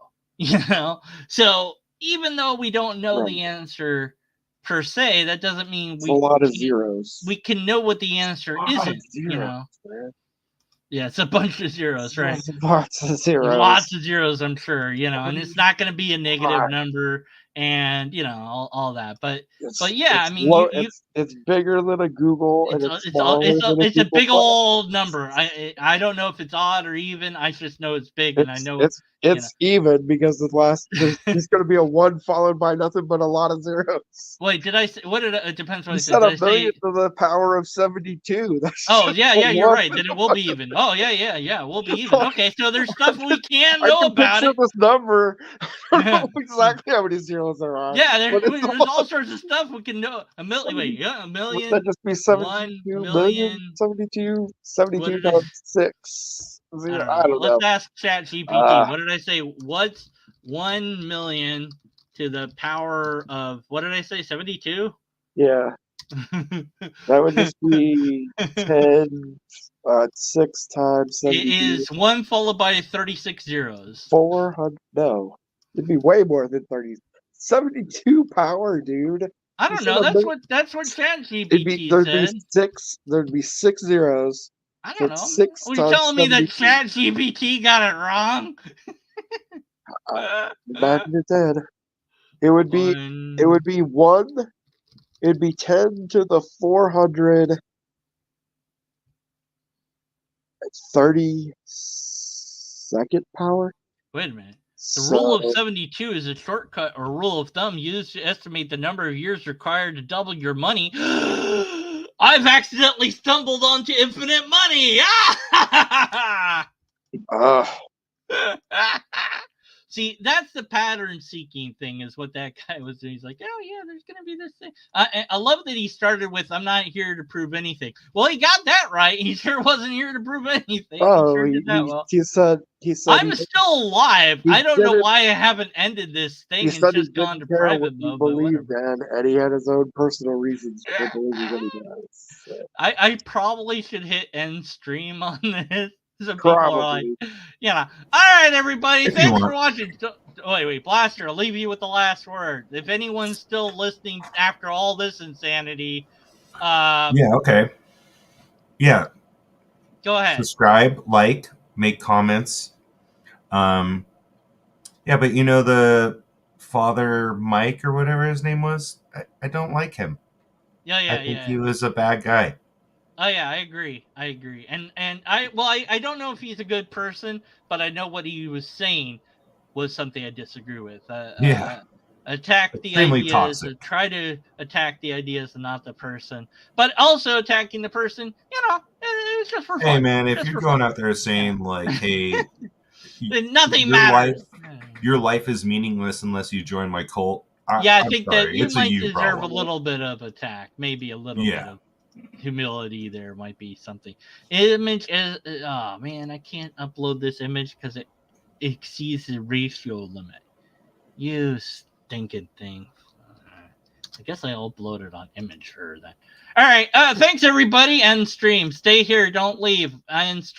So even though we don't know the answer per se, that doesn't mean a lot of zeros. We can know what the answer isn't. Yeah, it's a bunch of zeros, right? Lots of zeros. Lots of zeros, I'm sure, and it's not going to be a negative number and, all that. But yeah, I mean, it's bigger than a Google and it's a big old number. I don't know if it's odd or even. I just know it's big, and I know it's even because there's going to be a 1 followed by nothing but a lot of zeros. Wait, did I say what did it depends what I said? Said 1,000,000 to the power of 72. You're right. Then it will be even. Oh yeah, we'll be even. Okay, so there's stuff we can't know about it. This number, I don't know exactly how many zeros there are. Yeah, there's all sorts of stuff we can know. A million. Would that just be 72 million? 72 times 6. I don't know. Let's ask ChatGPT. What did I say? What's 1,000,000 to the power of, what did I say? 72? Yeah. That would just be 10, 6 times 72. It is 1 followed by 36 zeros. 400. No. It'd be way more than 30. 72 power, dude. I don't know. That's what ChatGPT said. There'd be 6 zeros. I So don't know. it's 6 Are you times telling me that 72. ChatGPT got it wrong? Imagine it did. It would be 1. It'd be 10 to the 432nd power. Wait a minute. The So, rule of 72 is a shortcut or rule of thumb used to estimate the number of years required to double your money. I've accidentally stumbled onto infinite money. See, that's the pattern seeking thing, is what that guy was doing. He's like, oh, yeah, there's going to be this thing. I love that he started with, I'm not here to prove anything. Well, he got that right. He sure wasn't here to prove anything. he said I'm still alive. I don't know why I haven't ended this thing and just gone to private mode. Believed in, and he had his own personal reasons for believing what he does. So. I probably should hit end stream on this. So people are like, all right, everybody, thanks for watching. Wait, Blaster, I'll leave you with the last word. If anyone's still listening after all this insanity, okay. Yeah. Go ahead. Subscribe, like, make comments. But the Father Mike or whatever his name was, I don't like him. I think he was a bad guy. Oh yeah, I agree. And I don't know if he's a good person, but I know what he was saying was something I disagree with. Attack the ideas, try to attack the ideas and not the person. But also attacking the person, it's just for fun. Hey man, if you're going out there saying like, hey, nothing matters. Your life is meaningless unless you join my cult. I think that you might deserve a little bit of attack, maybe a little bit of humility. There might be something. Image is oh man, I can't upload this image because it exceeds the ratio limit. You stinking thing. I guess I uploaded on image for that. All right, thanks everybody. End stream. Stay here, don't leave. End stream.